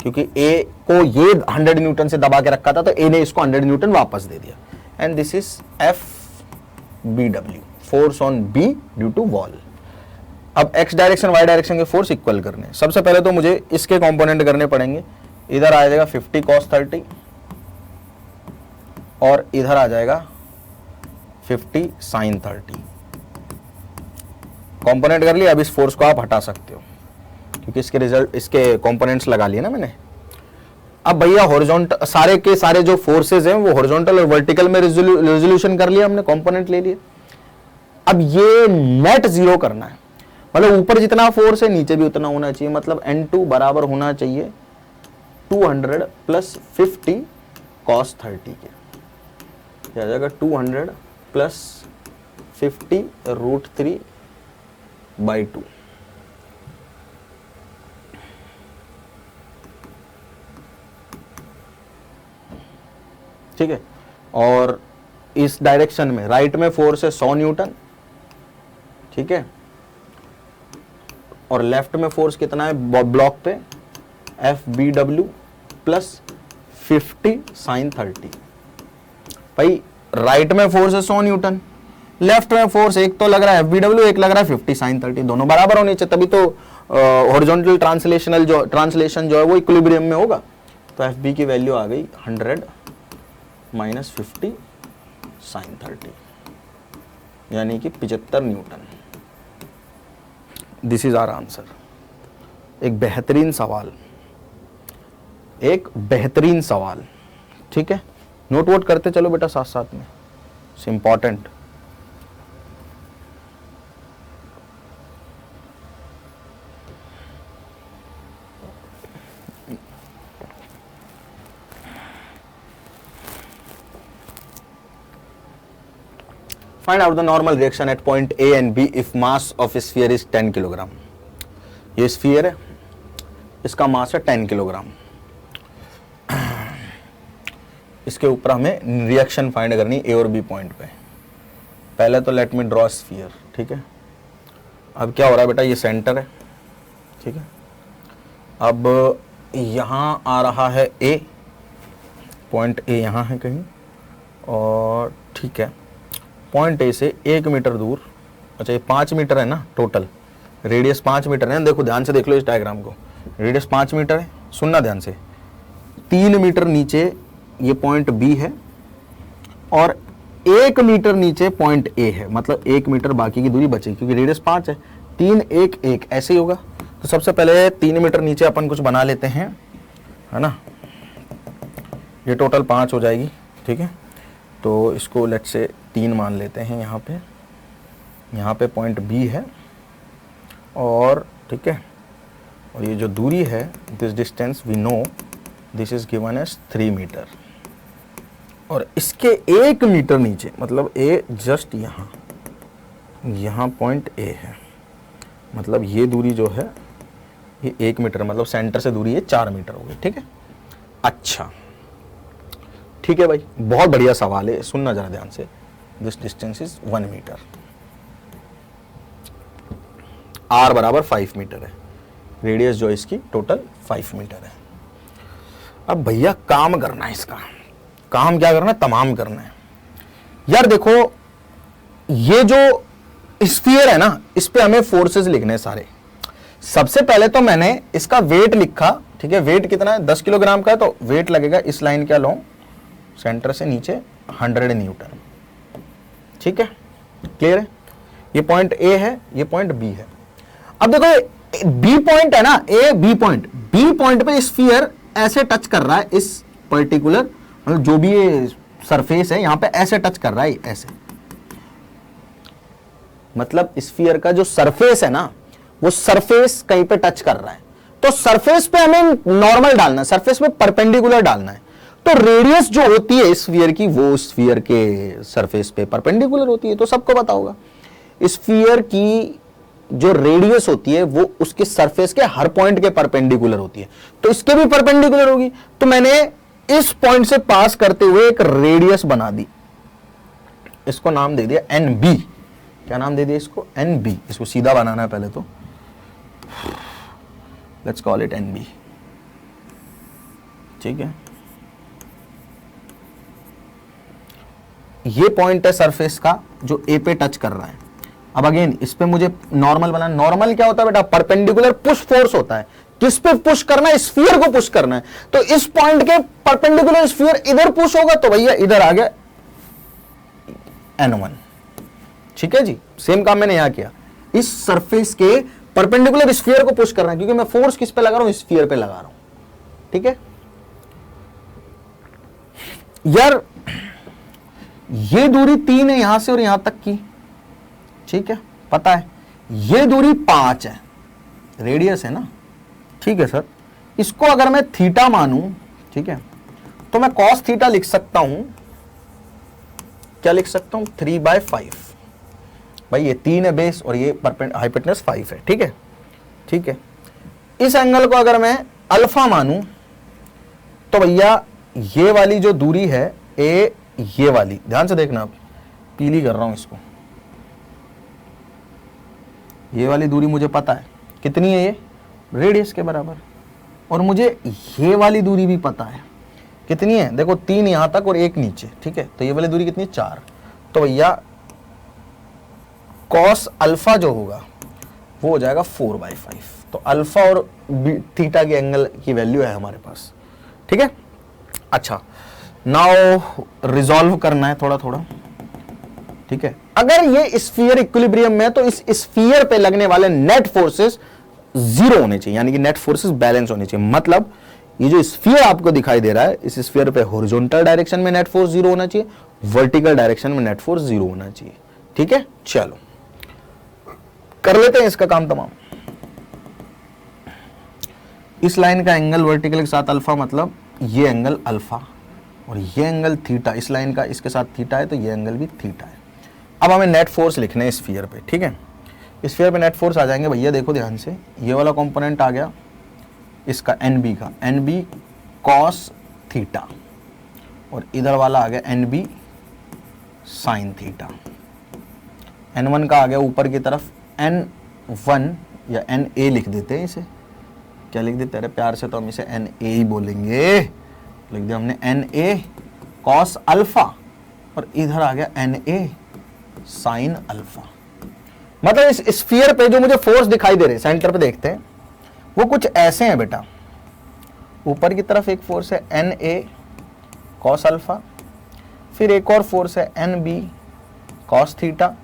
क्योंकि A को ये 100 न्यूटन से दबा के रखा था तो A ने इसको 100 न्यूटन वापस दे दिया। And this is FBW, force on B due to wall, अब एक्स डायरेक्शन वाई डायरेक्शन के फोर्स इक्वल करने, सबसे पहले तो मुझे इसके कंपोनेंट करने पड़ेंगे। इधर आ जाएगा 50 cos 30 और इधर आ जाएगा 50 sin 30। कंपोनेंट कर लिया। अब इस फोर्स को आप हटा सकते हो क्योंकि इसके रिजल्ट, इसके कंपोनेंट्स लगा लिए ना मैंने। अब भैया हॉरिजॉन्टल, सारे के सारे जो फोर्सेस हैं वो हॉरिजॉन्टल और वर्टिकल में रेजोल्यूशन कर लिया हमने, कंपोनेंट ले लिए। अब ये नेट जीरो करना है, मतलब ऊपर जितना फोर्स है नीचे भी उतना होना चाहिए। मतलब N2 बराबर होना चाहिए 200 प्लस 50 cos 30 के, क्या आ जाएगा 200 प्लस 50 √3/2। ठीक है। और इस डायरेक्शन में राइट में फोर्स है 100 न्यूटन, ठीक है, और लेफ्ट में फोर्स कितना है ब्लॉक पे, FBW प्लस 50 sin 30। भाई राइट में फोर्स है 100 न्यूटन, लेफ्ट में फोर्स एक तो लग रहा है FBW, एक लग रहा है 50 sin 30, दोनों बराबर होने चाहिए, तभी तो हॉरिजॉन्टल ट्रांसलेशन जो है वो इक्विलिब्रियम में होगा। तो FB की वैल्यू आ गई 100 माइनस 50 sin 30, यानी कि 75 newton. This is our answer. एक बेहतरीन सवाल, एक बेहतरीन सवाल। ठीक है, नोट वोट करते चलो बेटा साथ साथ में, it's important. Find out the normal reaction at point A and B if mass of a sphere is 10 kilogram. ये स्फीयर है, इसका मास है 10 किलोग्राम। इसके ऊपर हमें रिएक्शन फाइंड करनी A और B पॉइंट पे। पहले तो लेट मी ड्रॉ स्फीयर। ठीक है, अब क्या हो रहा है बेटा, ये सेंटर है, ठीक है। अब यहाँ आ रहा है A, पॉइंट A यहाँ है कहीं, और ठीक है, पॉइंट ए से 1 मीटर दूर, अच्छा ये 5 मीटर है ना टोटल, रेडियस 5 मीटर है। देखो ध्यान से देख लो इस डायग्राम को, रेडियस 5 मीटर है, सुनना ध्यान से। 3 मीटर नीचे ये पॉइंट बी है और 1 मीटर नीचे पॉइंट ए है, मतलब 1 मीटर बाकी की दूरी बचेगी क्योंकि रेडियस 5 है। 3 1 1 ऐसे ही होगा। तो सबसे पहले 3 मीटर नीचे अपन कुछ बना लेते हैं, है ना, ये टोटल 5 हो जाएगी। ठीक है, तो इसको लेट से 3 मान लेते हैं। यहाँ पे पॉइंट बी है, और ठीक है, और ये जो दूरी है, this distance we know this is given as 3 metre, और इसके 1 मीटर नीचे मतलब ए जस्ट यहाँ पॉइंट ए है, मतलब ये दूरी जो है ये 1 मीटर, मतलब सेंटर से दूरी ये 4 मीटर हो गई। ठीक है, अच्छा ठीक है भाई, बहुत बढ़िया सवाल है, सुनना जरा ध्यान से। This distance is 1 metre, r बराबर 5 मीटर है, रेडियस जो इसकी टोटल 5 मीटर है। अब भैया काम करना है, इसका काम क्या करना है, तमाम करना है। यार देखो, ये जो स्फीयर है ना, इस पे हमें फोर्सेस लिखने हैं सारे। सबसे पहले तो मैंने इसका वेट लिखा, ठीक है, वेट कितना है 10 किलोग्राम का है, तो वेट लगेगा इस लाइन क्या लॉन्ग, सेंटर से नीचे 100 न्यूटन। ठीक है, क्लियर है। ये पॉइंट ए है, ये पॉइंट बी है। अब देखो बी पॉइंट है ना, ए बी पॉइंट पे स्फीयर ऐसे टच कर रहा है, इस पर्टिकुलर मतलब जो भी ये सरफेस है यहां पे ऐसे टच कर रहा है, ऐसे, मतलब स्फीयर का जो सरफेस है ना, वो सरफेस कहीं पे टच कर रहा है। तो सरफेस पे हमें नॉर्मल डालना है, सरफेस पे परपेंडिकुलर डालना है। तो रेडियस जो होती है स्फीयर की, वो स्फीयर के सरफेस पे परपेंडिकुलर होती है, तो सबको पता होगा। स्फीयर की जो रेडियस होती है वो उसके सरफेस के हर पॉइंट के परपेंडिकुलर होती है, तो इसके भी परपेंडिकुलर होगी। तो मैंने इस पॉइंट से पास करते हुए एक रेडियस बना दी, इसको नाम दे दिया NB। क्या नाम दे दिया इसको, NB। इसको सीधा बनाना है पहले तो, लेट्स कॉल इट NB। ठीक है, ये पॉइंट है सरफेस का जो ए पे टच कर रहा है। अब अगेन इस पे मुझे नॉर्मल बनाना, नॉर्मल क्या होता है बेटा, परपेंडिकुलर पुश फोर्स होता है। किस पे पुश करना है, स्फीयर को पुश करना है, तो इस पॉइंट के परपेंडिकुलर स्फीयर इधर पुश होगा तो भैया इधर आ गया N1। ठीक है जी, सेम काम मैंने यहां किया, इस सरफेस के परपेंडिकुलर स्फीयर को पुश करना है, क्योंकि मैं फोर्स किस पे लगा रहा हूं, स्फीयर पे लगा रहा हूं। ठीक है यार, ये दूरी 3 है यहां से और यहां तक की, ठीक है, पता है ये दूरी 5 है, रेडियस है ना, ठीक है सर। इसको अगर मैं थीटा मानूं, ठीक है, तो मैं कॉस थीटा लिख सकता हूं, क्या लिख सकता हूं, 3/5। भाई ये 3 है बेस और ये हाइपोटेनस 5 है, ठीक है, ठीक है। इस एंगल को अगर मैं अल्फा मानूं तो भैया ये वाली जो दूरी है ए, ये वाली ध्यान से देखना, आप पीली कर रहा हूं इसको, ये वाली दूरी मुझे पता है कितनी है, ये रेडियस के बराबर, और मुझे ये वाली दूरी भी पता है कितनी है, देखो 3 यहां तक और 1 नीचे, ठीक है, तो ये वाली दूरी कितनी है, 4। तो भैया कॉस अल्फा जो होगा वो हो जाएगा 4/5। तो अल्फा और थीटा के एंगल की वैल्यू है हमारे पास, ठीक है। अच्छा, नाउ रिजॉल्व करना है थोड़ा थोड़ा, ठीक है। अगर ये स्फीयर इक्विलिब्रियम में है तो इस स्फीयर पे लगने वाले नेट फोर्सेस 0 होने चाहिए, यानी कि नेट फोर्सेस बैलेंस होने चाहिए। मतलब ये जो स्फीयर आपको दिखाई दे रहा है, इस स्फीयर पे हॉरिजॉन्टल डायरेक्शन में नेट फोर्स 0 होना चाहिए, वर्टिकल डायरेक्शन में नेट फोर्स 0 होना चाहिए, ठीक है। चलो कर लेते हैं इसका काम तमाम। इस लाइन का एंगल वर्टिकल के साथ अल्फा, मतलब ये एंगल अल्फा और ये एंगल थीटा, इस लाइन का इसके साथ थीटा है तो ये एंगल भी थीटा है। अब हमें नेट फोर्स लिखना है स्फीयर पे, ठीक है। स्फीयर पे नेट फोर्स आ जाएंगे भैया, देखो ध्यान से, ये वाला कंपोनेंट आ गया इसका NB का, NB कॉस थीटा, और इधर वाला आ गया NB साइन थीटा। N1 का आ गया ऊपर की तरफ N1 या NA लिख देते हैं इसे, क्या लिख देते हैं प्यार से, तो हम इसे NA ही बोलेंगे, लिख दिया हमने NA कॉस अल्फा, और इधर आ गया NA साइन अल्फा। मतलब इस स्फीयर पे जो मुझे फोर्स दिखाई दे रहे हैं, सेंटर पे देखते हैं, वो कुछ ऐसे हैं बेटा। ऊपर की तरफ एक फोर्स है NA कॉस अल्फा, फिर एक और फोर्स है NB कॉस थीटा,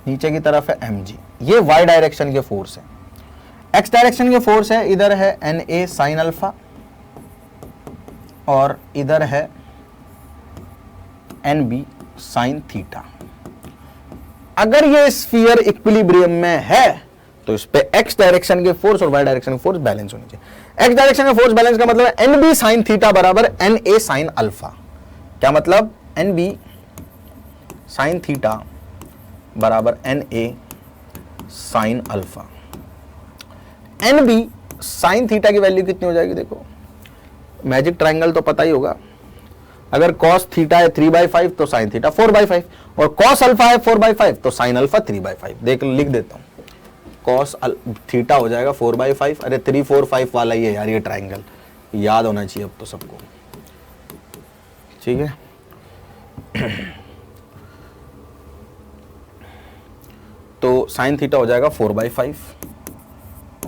नीचे की तरफ है mg। ये y डायरेक्शन के फोर्स है। x डायरेक्शन के फोर्स है, इधर है NA साइन अल्फा और इधर है NB साइन थीटा। अगर ये स्फीयर इक्विलिब्रियम में है तो इस पे x डायरेक्शन के फोर्स और y डायरेक्शन के फोर्स बैलेंस होने चाहिए। x डायरेक्शन के फोर्स बैलेंस का मतलब है NB साइन थीटा बराबर NA साइन अल्फा। क्या मतलब, NB साइन थीटा बराबर NA sine alpha. NB sine theta की वैल्यू कितनी हो जाएगी, देखो मैजिक ट्रायंगल तो पता ही होगा, अगर cos थीटा है 3/5 तो साइन थीटा 4/5, और cos अल्फा है 4/5 तो साइन अल्फा 3/5। देख लिख देता हूं, cos थीटा हो जाएगा 4/5, अरे 3 4 5 वाला ही है यार ये ट्रायंगल, याद होना चाहिए अब तो सबको, ठीक है। तो साइन थीटा हो जाएगा 4/5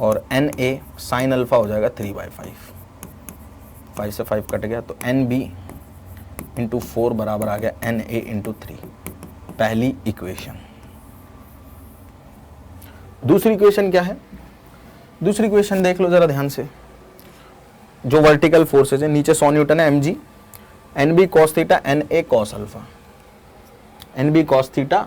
और NA साइन अल्फा हो जाएगा 3/5, 5 से 5 कट गया, तो NB इंटू 4 बराबर आ गया NA इंटू 3, पहली इक्वेशन। दूसरी इक्वेशन क्या है, दूसरी इक्वेशन देख लो जरा ध्यान से, जो वर्टिकल फोर्सेज है, नीचे 100 न्यूटन है mg, NB cos theta NA cos alpha, NB cos theta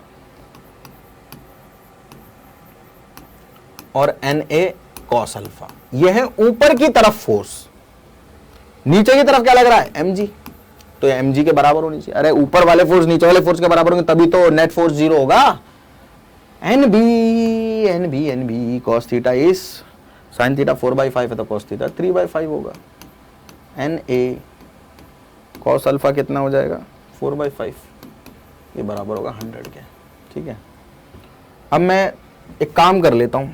और NA cos अल्फा। यह है ऊपर की तरफ फोर्स, नीचे की तरफ क्या लग रहा है mg, तो ये mg के बराबर होनी चाहिए। अरे ऊपर वाले फोर्स नीचे वाले फोर्स के बराबर होंगे तभी तो नेट फोर्स 0 होगा। NB cos theta is sine theta 4/5 है तो cos थीटा 3/5 होगा। NA cos अल्फा कितना हो जाएगा 4/5, ये बराबर होगा 100 के, ठीक है। अब मैं एक काम कर लेता हूं,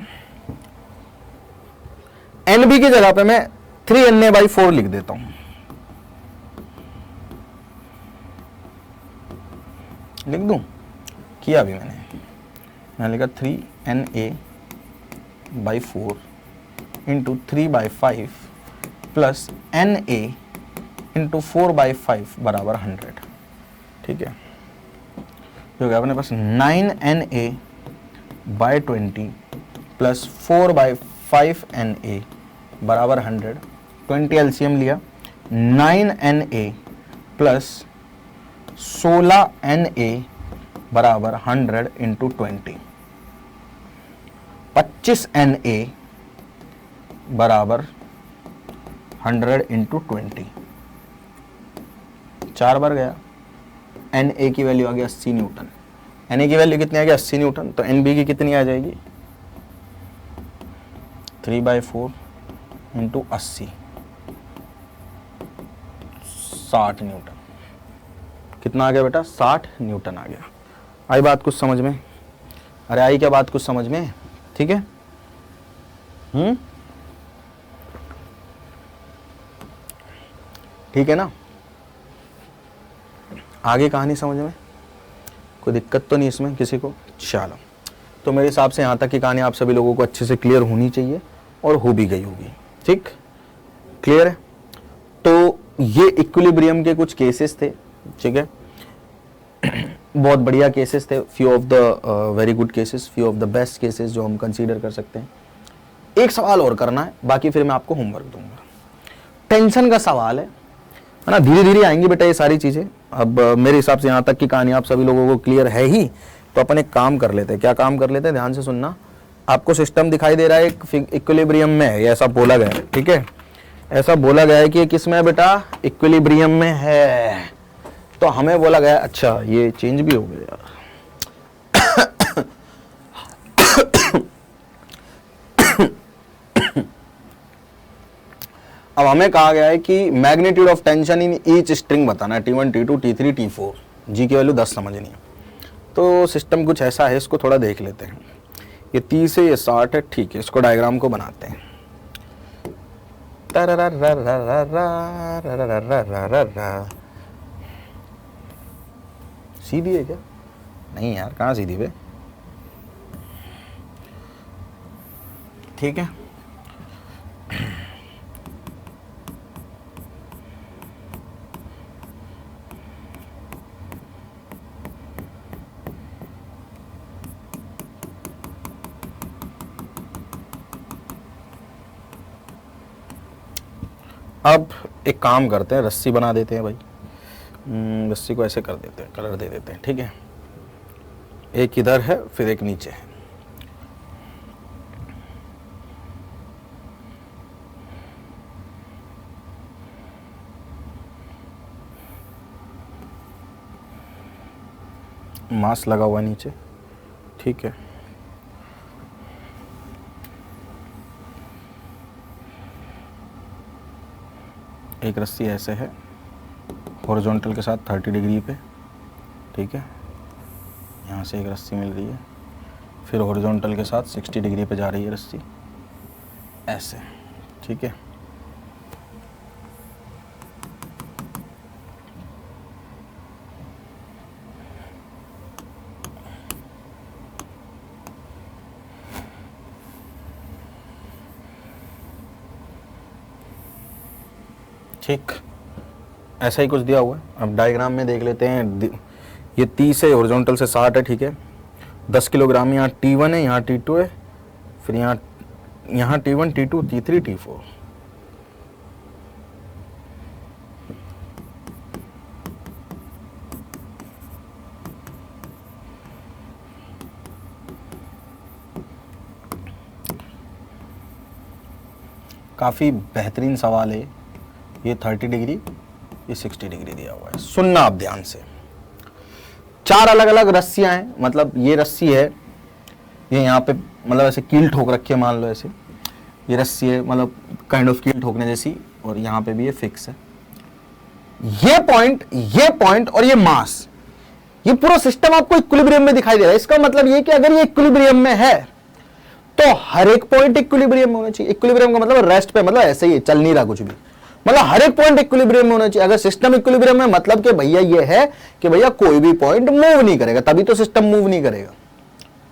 NB की जगह पे मैं 3NA/4 लिख देता हूं, लिख दूं, किया अभी मैंने, मैंने लिखा 3Na/4 into 3/5 plus Na into 4/5 बराबर 100। ठीक है, जो कि अपने पास 9Na/20 प्लस 4/5Na बराबर 100। 20 एलसीएम लिया, 9Na प्लस 16Na बराबर 100 इंटू 20, 25Na बराबर 100 इंटू 20, 4 बार गया। Na की वैल्यू आ गई 80 न्यूटन। Na की वैल्यू कितनी आ गई? 80 न्यूटन। तो Nb की कितनी आ जाएगी? 3/4 इंटू 80, 60 न्यूटन। कितना आ गया बेटा? 60 न्यूटन आ गया। आई बात कुछ समझ में? अरे आई क्या बात कुछ समझ में? ठीक है, ठीक है ना? आगे कहानी समझ में? कोई दिक्कत तो नहीं इसमें किसी को? चलो, तो मेरे हिसाब से यहाँ तक की कहानी आप सभी लोगों को अच्छे से क्लियर होनी चाहिए और हो भी गई होगी। ठीक, क्लियर है? तो ये इक्विलिब्रियम के कुछ केसेस थे। ठीक है, बहुत बढ़िया केसेस थे, few of the very good cases, few of the best cases जो हम कंसीडर कर सकते हैं। एक सवाल और करना है, बाकी फिर मैं आपको होमवर्क दूंगा। टेंशन का सवाल है ना? धीरे धीरे आएंगी बेटा ये सारी चीजें। अब मेरे हिसाब से यहाँ तक की कहानी आप सभी लोगों को क्लियर है ही, तो अपन एक काम कर लेते हैं। क्या काम कर लेते हैं? ध्यान से सुनना। आपको सिस्टम दिखाई दे रहा है, एक इक्विलिब्रियम में है, ऐसा बोला गया है। ठीक है, ऐसा बोला गया है कि किस में है बेटा? इक्विलिब्रियम में है। तो हमें बोला गया, अच्छा ये चेंज भी हो गया यार। अब हमें कहा गया है कि magnitude of tension in each string बताना है, T1 T2 T3 T4। जी की वैल्यू 10 समझनी है। तो सिस्टम कुछ ऐसा है, इसको थोड़ा देख लेते हैं। ये 30 है, ये 60 है। ठीक है, इसको डायग्राम को बनाते हैं। सीधी है क्या? नहीं यार, कहाँ सीधी बे? ठीक है, अब एक काम करते हैं, रस्सी बना देते हैं भाई। रस्सी को ऐसे कर देते हैं, कलर दे देते हैं। ठीक है, एक इधर है, फिर एक नीचे है। मास लगा हुआ नीचे। ठीक है, एक रस्सी ऐसे है हॉरिजॉन्टल के साथ 30 डिग्री पे। ठीक है, यहाँ से एक रस्सी मिल रही है, फिर हॉरिजॉन्टल के साथ 60 डिग्री पे जा रही है रस्सी ऐसे। ठीक है, ठीक, ऐसा ही कुछ दिया हुआ है। अब डायग्राम में देख लेते हैं। ये 30 है, हॉरिजॉन्टल से 60 है। ठीक है, 10 किलोग्राम यहाँ T1 है, यहाँ T2 है, फिर यहाँ T1 T2 T3 T4। काफ़ी बेहतरीन सवाल है ये। 30 डिग्री, ये 60 डिग्री दिया हुआ है। सुनना आप ध्यान से। 4 अलग अलग रस्सियां हैं, मतलब ये रस्सी है, ये यहाँ पे मतलब ऐसे कील ठोक रखी है, मान लो ऐसे। ये रस्सी है, मतलब काइंड ऑफ कील ठोकने जैसी, और यहाँ पे भी ये फिक्स है। ये पॉइंट और ये मास, ये पूरा सिस्टम आपको इक्विलिब्रियम में दिखाई दे रहा है। इसका मतलब ये कि अगर ये इक्विलिब्रियम में है तो हर एक पॉइंट इक्विलिब्रियम में होना चाहिए। इक्विलिब्रियम का मतलब रेस्ट पे, मतलब ऐसे ही चल नहीं रहा कुछ भी, मतलब हर एक पॉइंट इक्विलिब्रियम में होना चाहिए। अगर सिस्टम इक्विलिब्रियम में, मतलब कि भैया ये है कि भैया कोई भी पॉइंट मूव नहीं करेगा, तभी तो सिस्टम मूव नहीं करेगा।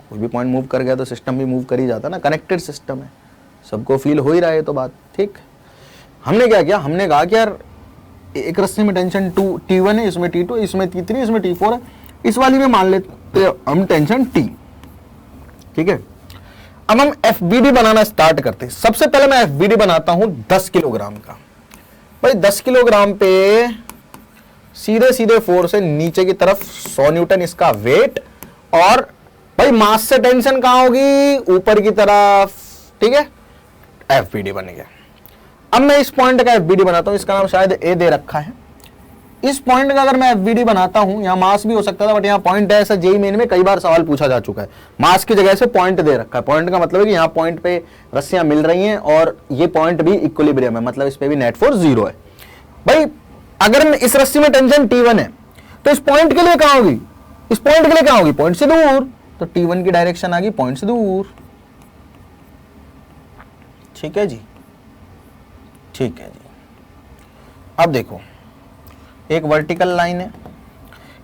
कोई भी पॉइंट मूव कर गया तो सिस्टम भी मूव कर ही जाता ना, कनेक्टेड सिस्टम है, सबको फील हो ही रहा है तो बात ठीक। हमने क्या किया, हमने कहा कि यार एक रस्सी में टेंशन T1 है, इसमें T2, इसमें T3, इसमें T4 है, इस वाली में मान लेते हम टेंशन T, ठीक है। अब हम FBD बनाना स्टार्ट करते हैं। सबसे पहले मैं FBD बनाता हूं 10 किलोग्राम का। भाई 10 किलोग्राम पे सीधे सीधे फोर्स है नीचे की तरफ 100 न्यूटन इसका वेट, और भाई मास से टेंशन कहां होगी, ऊपर की तरफ, ठीक है। FBD बन गया। अब मैं इस पॉइंट का FBD बनाता हूं, इसका नाम शायद A दे रखा है। इस पॉइंट का अगर मैं FBD बनाता हूं, यहां मास भी हो सकता था बट यहां पॉइंट है, ऐसा जेईई मेन में कई बार सवाल पूछा जा चुका है। मास की जगह से पॉइंट दे रखा है। पॉइंट का मतलब है कि यहां पॉइंट पे रस्सियां मिल रही हैं और ये पॉइंट भी इक्विलिब्रियम है, मतलब इस पे भी नेट फोर्स 0 है। भाई अगर इस रस्सी में टेंशन T1 है तो इस पॉइंट के लिए कहां होगी, इस पॉइंट के लिए कहां होगी, पॉइंट से दूर, तो T1 की डायरेक्शन आ गई पॉइंट से दूर, ठीक है जी, ठीक है जी। अब देखो एक वर्टिकल लाइन है,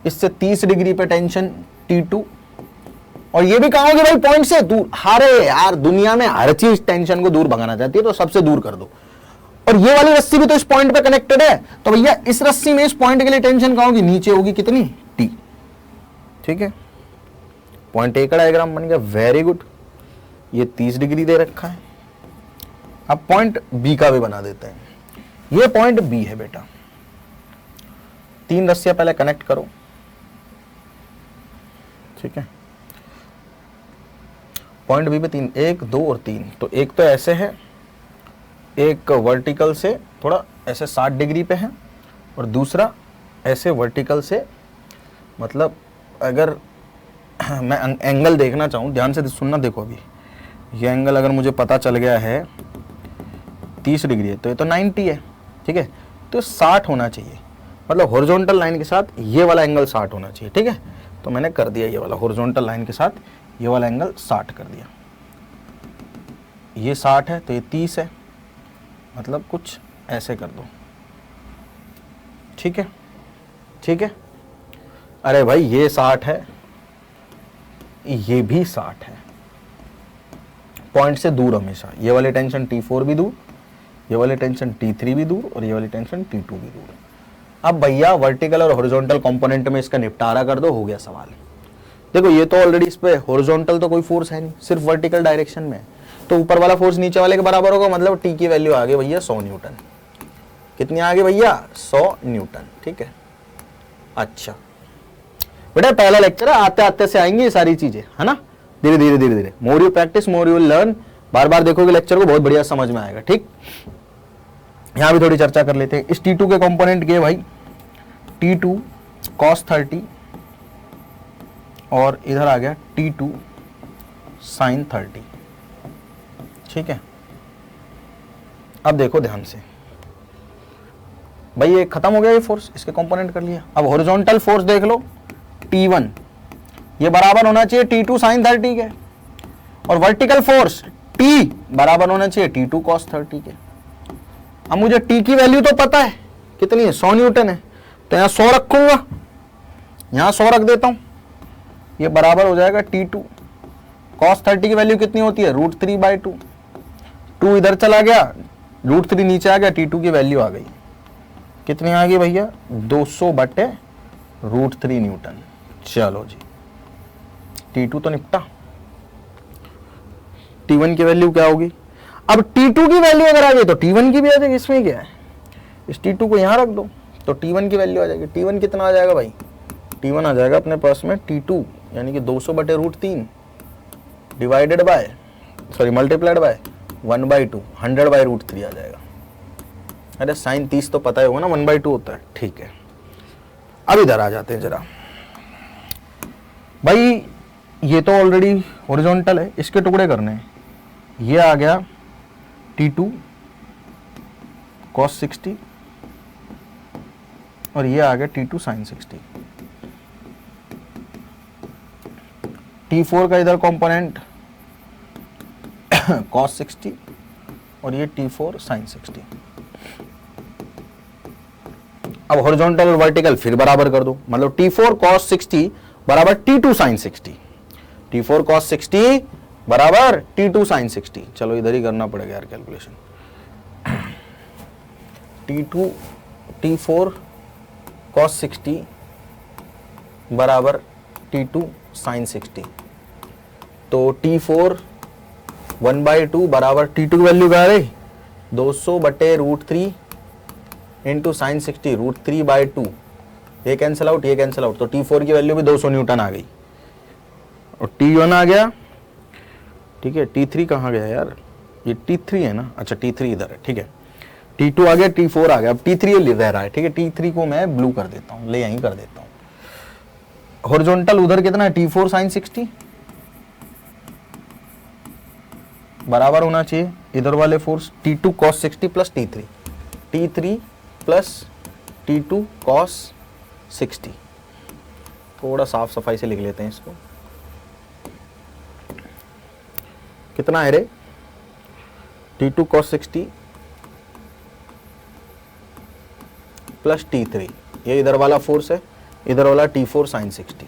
इससे 30 डिग्री पे टेंशन T2, और ये भी कहा होगी भाई पॉइंट से दूर। अरे यार दुनिया में हर चीज टेंशन को दूर भगाना चाहती है, तो सबसे दूर कर दो। और ये वाली रस्सी भी तो इस पॉइंट पे कनेक्टेड है, तो भैया इस रस्सी में इस पॉइंट के लिए टेंशन कहा होगी, नीचे होगी कितनी, T, ठीक है। पॉइंट A का डायग्राम बन गया, वेरी गुड। ये 30 डिग्री दे रखा है। अब पॉइंट B का भी बना देते हैं। ये पॉइंट B है बेटा, 3 रस्सियां पहले कनेक्ट करो, ठीक है। पॉइंट B पे 3, 1 2 और 3, तो एक तो ऐसे है, एक वर्टिकल से थोड़ा ऐसे 60 डिग्री पे है, और दूसरा ऐसे वर्टिकल से, मतलब अगर मैं एंगल देखना चाहूँ, ध्यान से सुनना, देखो अभी ये एंगल अगर मुझे पता चल गया है 30 डिग्री है, तो ये तो 90 है, ठीक है। तो 60 होना चाहिए, मतलब हॉरिजॉन्टल लाइन के साथ ये वाला एंगल 60 होना चाहिए, ठीक है। तो मैंने कर दिया, ये वाला हॉरिजॉन्टल लाइन के साथ ये वाला एंगल 60 कर दिया। ये 60 है तो ये 30 है, मतलब कुछ ऐसे कर दो, ठीक है, ठीक है। अरे भाई ये 60 है, ये भी 60 है, पॉइंट से दूर हमेशा। ये वाली टेंशन T4 भी दूर, ये वाली टेंशन T3 भी दूर, और ये वाली टेंशन T2 भी दूर। अब भैया वर्टिकल और हॉरिजॉन्टल कंपोनेंट में इसका निपटारा कर दो, हो गया सवाल। देखो ये तो ऑलरेडी इस पे हॉरिजॉन्टल तो कोई फोर्स है नहीं, सिर्फ वर्टिकल डायरेक्शन में, तो ऊपर वाला फोर्स नीचे वाले के बराबर होगा, मतलब T की वैल्यू आ गई भैया 100 न्यूटन। कितनी आ गई भैया, 100 न्यूटन, ठीक है। अच्छा बेटा पहला लेक्चर है, आते आते से आएंगी ये सारी चीजें, है ना, धीरे धीरे धीरे धीरे, more you practice more you learn. बार बार देखोगे लेक्चर को, बहुत बढ़िया समझ में आएगा, ठीक। यहां भी थोड़ी चर्चा कर लेते हैं। इस T2 के कंपोनेंट के भाई T2 cos 30, और इधर आ गया T2 sin 30, ठीक है। अब देखो ध्यान से, भाई ये खत्म हो गया, ये फोर्स इसके कंपोनेंट कर लिया। अब हॉरिजॉन्टल फोर्स देख लो, T1 ये बराबर होना चाहिए T2 sin 30 के, और वर्टिकल फोर्स T बराबर होना चाहिए T2 cos 30 के। अब मुझे T की वैल्यू तो पता है कितनी है, 100 न्यूटन है, तो यहाँ 100 रखूंगा, यहाँ 100 रख देता हूं, ये बराबर हो जाएगा T2 cos 30 की वैल्यू कितनी होती है, √3/2, 2 इधर चला गया, √3 नीचे आ गया, T2 की वैल्यू आ गई, कितनी आ गई भैया, 200/√3 न्यूटन। चलो जी, T2 तो निपटा। T1 की वैल्यू क्या होगी, अब T2 की वैल्यू अगर आ गई तो T1 की भी आ जाएगी, इसमें क्या है, इस T2 को यहां रख दो तो T1 की वैल्यू आ जाएगी। T1 कितना आ जाएगा भाई, T1 आ जाएगा अपने पास में T2 यानी कि 200/√3 divided by, sorry multiplied by 1/2, 100/√3 आ जाएगा। अरे साइन 30 तो पता ही होगा ना, 1/2 होता है, ठीक है। अब इधर आ जाते हैं जरा, भाई ये तो ऑलरेडी हॉरिजॉन्टल है, इसके टुकड़े करने हैं। ये आ गया T2 cos 60, और ये आ गया T2 sin 60। T4 का इधर कंपोनेंट cos 60, और ये T4 sin 60। अब हॉरिजॉन्टल और वर्टिकल फिर बराबर कर दो, मतलब T4 cos 60 बराबर T2 sin 60। T4 cos 60 बराबर T2 sin 60। चलो इधर ही करना पड़ेगा यार कैलकुलेशन। T4 cos 60 बराबर T2 sin 60। तो T4 1/2 बराबर T2 की वैल्यू क्या है 200/√3 इंटू साइन 60 √3/2। ये कैंसिल आउट, ये कैंसिल आउट, तो T4 की वैल्यू भी 200 न्यूटन आ गई और T1 आ गया। ठीक है, T3 कहाँ गया यार, ये T3 है ना, अच्छा T3 इधर है। ठीक है, T2 आ गया, T4 आ गया, अब T3 ये रह रहा है। ठीक है, T3 को मैं ब्लू कर देता हूँ, ले यहीं कर देता हूँ। हॉरिजॉन्टल उधर कितना है T4 sin 60 बराबर होना चाहिए इधर वाले force T2 cos 60 plus T3 plus T2 cos 60। थोड़ा साफ सफाई से लिख लेते हैं इसको। कितना है रे T2 cos 60 प्लस T3, ये इधर वाला फोर्स है, इधर वाला T4 sin 60।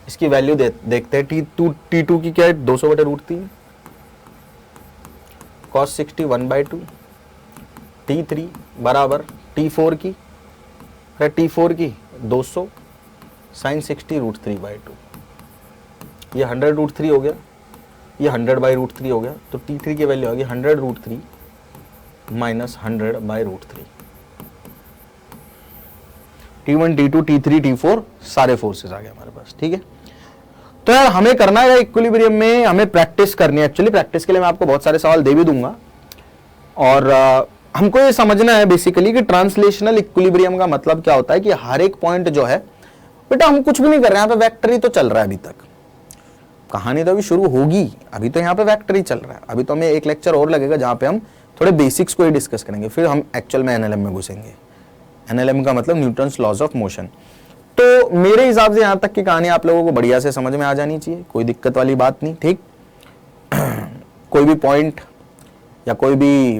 इसकी वैल्यू देखते हैं। T2 की क्या है 200/√3 cos 60 1/2। T3 बराबर T4 की, है T4 की 200 sin 60 √3/2। ये 100/√3 हो गया, ये 100/√3 हो गया, तो T3 की वैल्यू आ गई 100/√3 minus 100/√3। T1 T2 T3 T4 सारे फोर्सेस आ गए हमारे पास। ठीक है, तो यार हमें करना है इक्विलिब्रियम में, हमें प्रैक्टिस करनी है। एक्चुअली प्रैक्टिस के लिए मैं आपको बहुत सारे सवाल दे भी दूंगा और हमको ये समझना है बेसिकली कि ट्रांसलेशनल इक्विलिब्रियम का मतलब क्या होता है कि हर एक पॉइंट जो है, बेटा हम कुछ भी नहीं कर रहे हैं, यहाँ पे वेक्टर ही तो चल रहा है। अभी तक कहानी तो अभी शुरू होगी, अभी तो यहाँ पे वेक्टर ही चल रहा है। अभी तो हमें एक लेक्चर और लगेगा जहाँ पे हम थोड़े बेसिक्स को ही डिस्कस करेंगे, फिर हम एक्चुअल में एनएलएम में घुसेंगे। एनएलएम का मतलब न्यूटन्स लॉज ऑफ मोशन। तो मेरे हिसाब से यहां तक की कहानी आप लोगों को बढ़िया से समझ में आ जानी चाहिए, कोई दिक्कत वाली बात नहीं। ठीक, कोई भी पॉइंट या कोई भी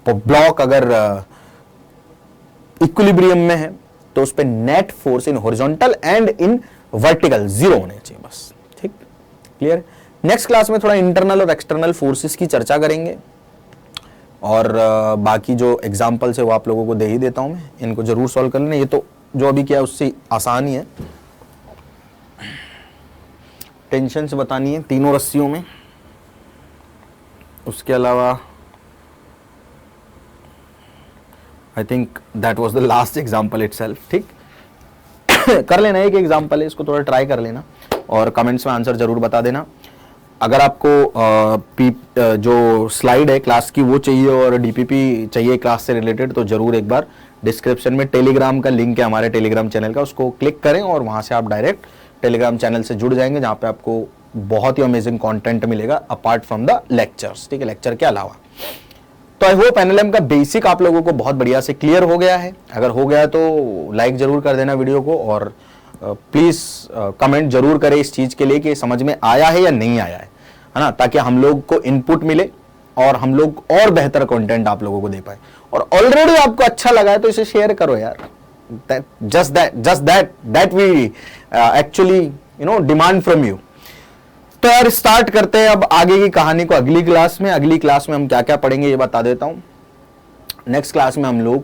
ब्लॉक अगर इक्विलिब्रियम में है तो उस पर net force in horizontal and in vertical 0 होने चाहिए बस। ठीक, क्लियर। नेक्स्ट क्लास में थोड़ा इंटरनल और एक्सटर्नल फोर्सेस की चर्चा करेंगे और बाकी जो एग्जाम्पल्स है वो आप लोगों को दे ही देता हूं मैं, इनको जरूर सॉल्व कर लेना। ये तो जो अभी किया उससे आसान ही है। टेंशन से बतानी है तीनों रस्सियों में, उसके अलावा I think that was the last example itself. ठीक, कर लेना, एक एग्जाम्पल है, इसको थोड़ा ट्राई कर लेना और कमेंट्स में आंसर जरूर बता देना। अगर आपको जो स्लाइड है क्लास की वो चाहिए और डीपीपी चाहिए क्लास से रिलेटेड, तो जरूर एक बार डिस्क्रिप्शन में टेलीग्राम का लिंक है हमारे टेलीग्राम चैनल का, उसको क्लिक करें और वहां से आप डायरेक्ट टेलीग्राम चैनल से जुड़ जाएंगे, जहां पे आपको बहुत ही अमेजिंग कंटेंट मिलेगा अपार्ट फ्रॉम द लेक्चर्स। ठीक है, लेक्चर के अलावा। तो आई होप एनएलएम का बेसिक आप लोगों को बहुत बढ़िया से क्लियर हो गया है। अगर हो गया तो लाइक जरूर कर देना वीडियो को और प्लीज कमेंट जरूर करें इस चीज के लिए कि समझ में आया है या नहीं आया है ना, ताकि हम लोग को इनपुट मिले और हम लोग और बेहतर कंटेंट आप लोगों को दे पाए। और ऑलरेडी आपको अच्छा लगा है तो इसे शेयर करो यार, just that we actually demand from you. तो यार स्टार्ट करते हैं अब आगे की कहानी को अगली क्लास में। अगली क्लास में हम क्या क्या पढ़ेंगे ये बता देता हूं। नेक्स्ट क्लास में हम लोग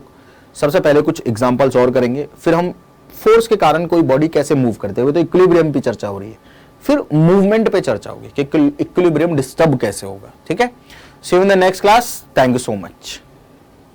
सबसे पहले कुछ एग्जांपल्स और करेंगे, फिर हम फोर्स के कारण कोई बॉडी कैसे मूव करते हुए, तो इक्विलिब्रियम की चर्चा हो रही है, फिर मूवमेंट पे चर्चा होगी कि इक्विलिब्रियम डिस्टर्ब कैसे होगा। ठीक है, see you in the next class, thank you so much.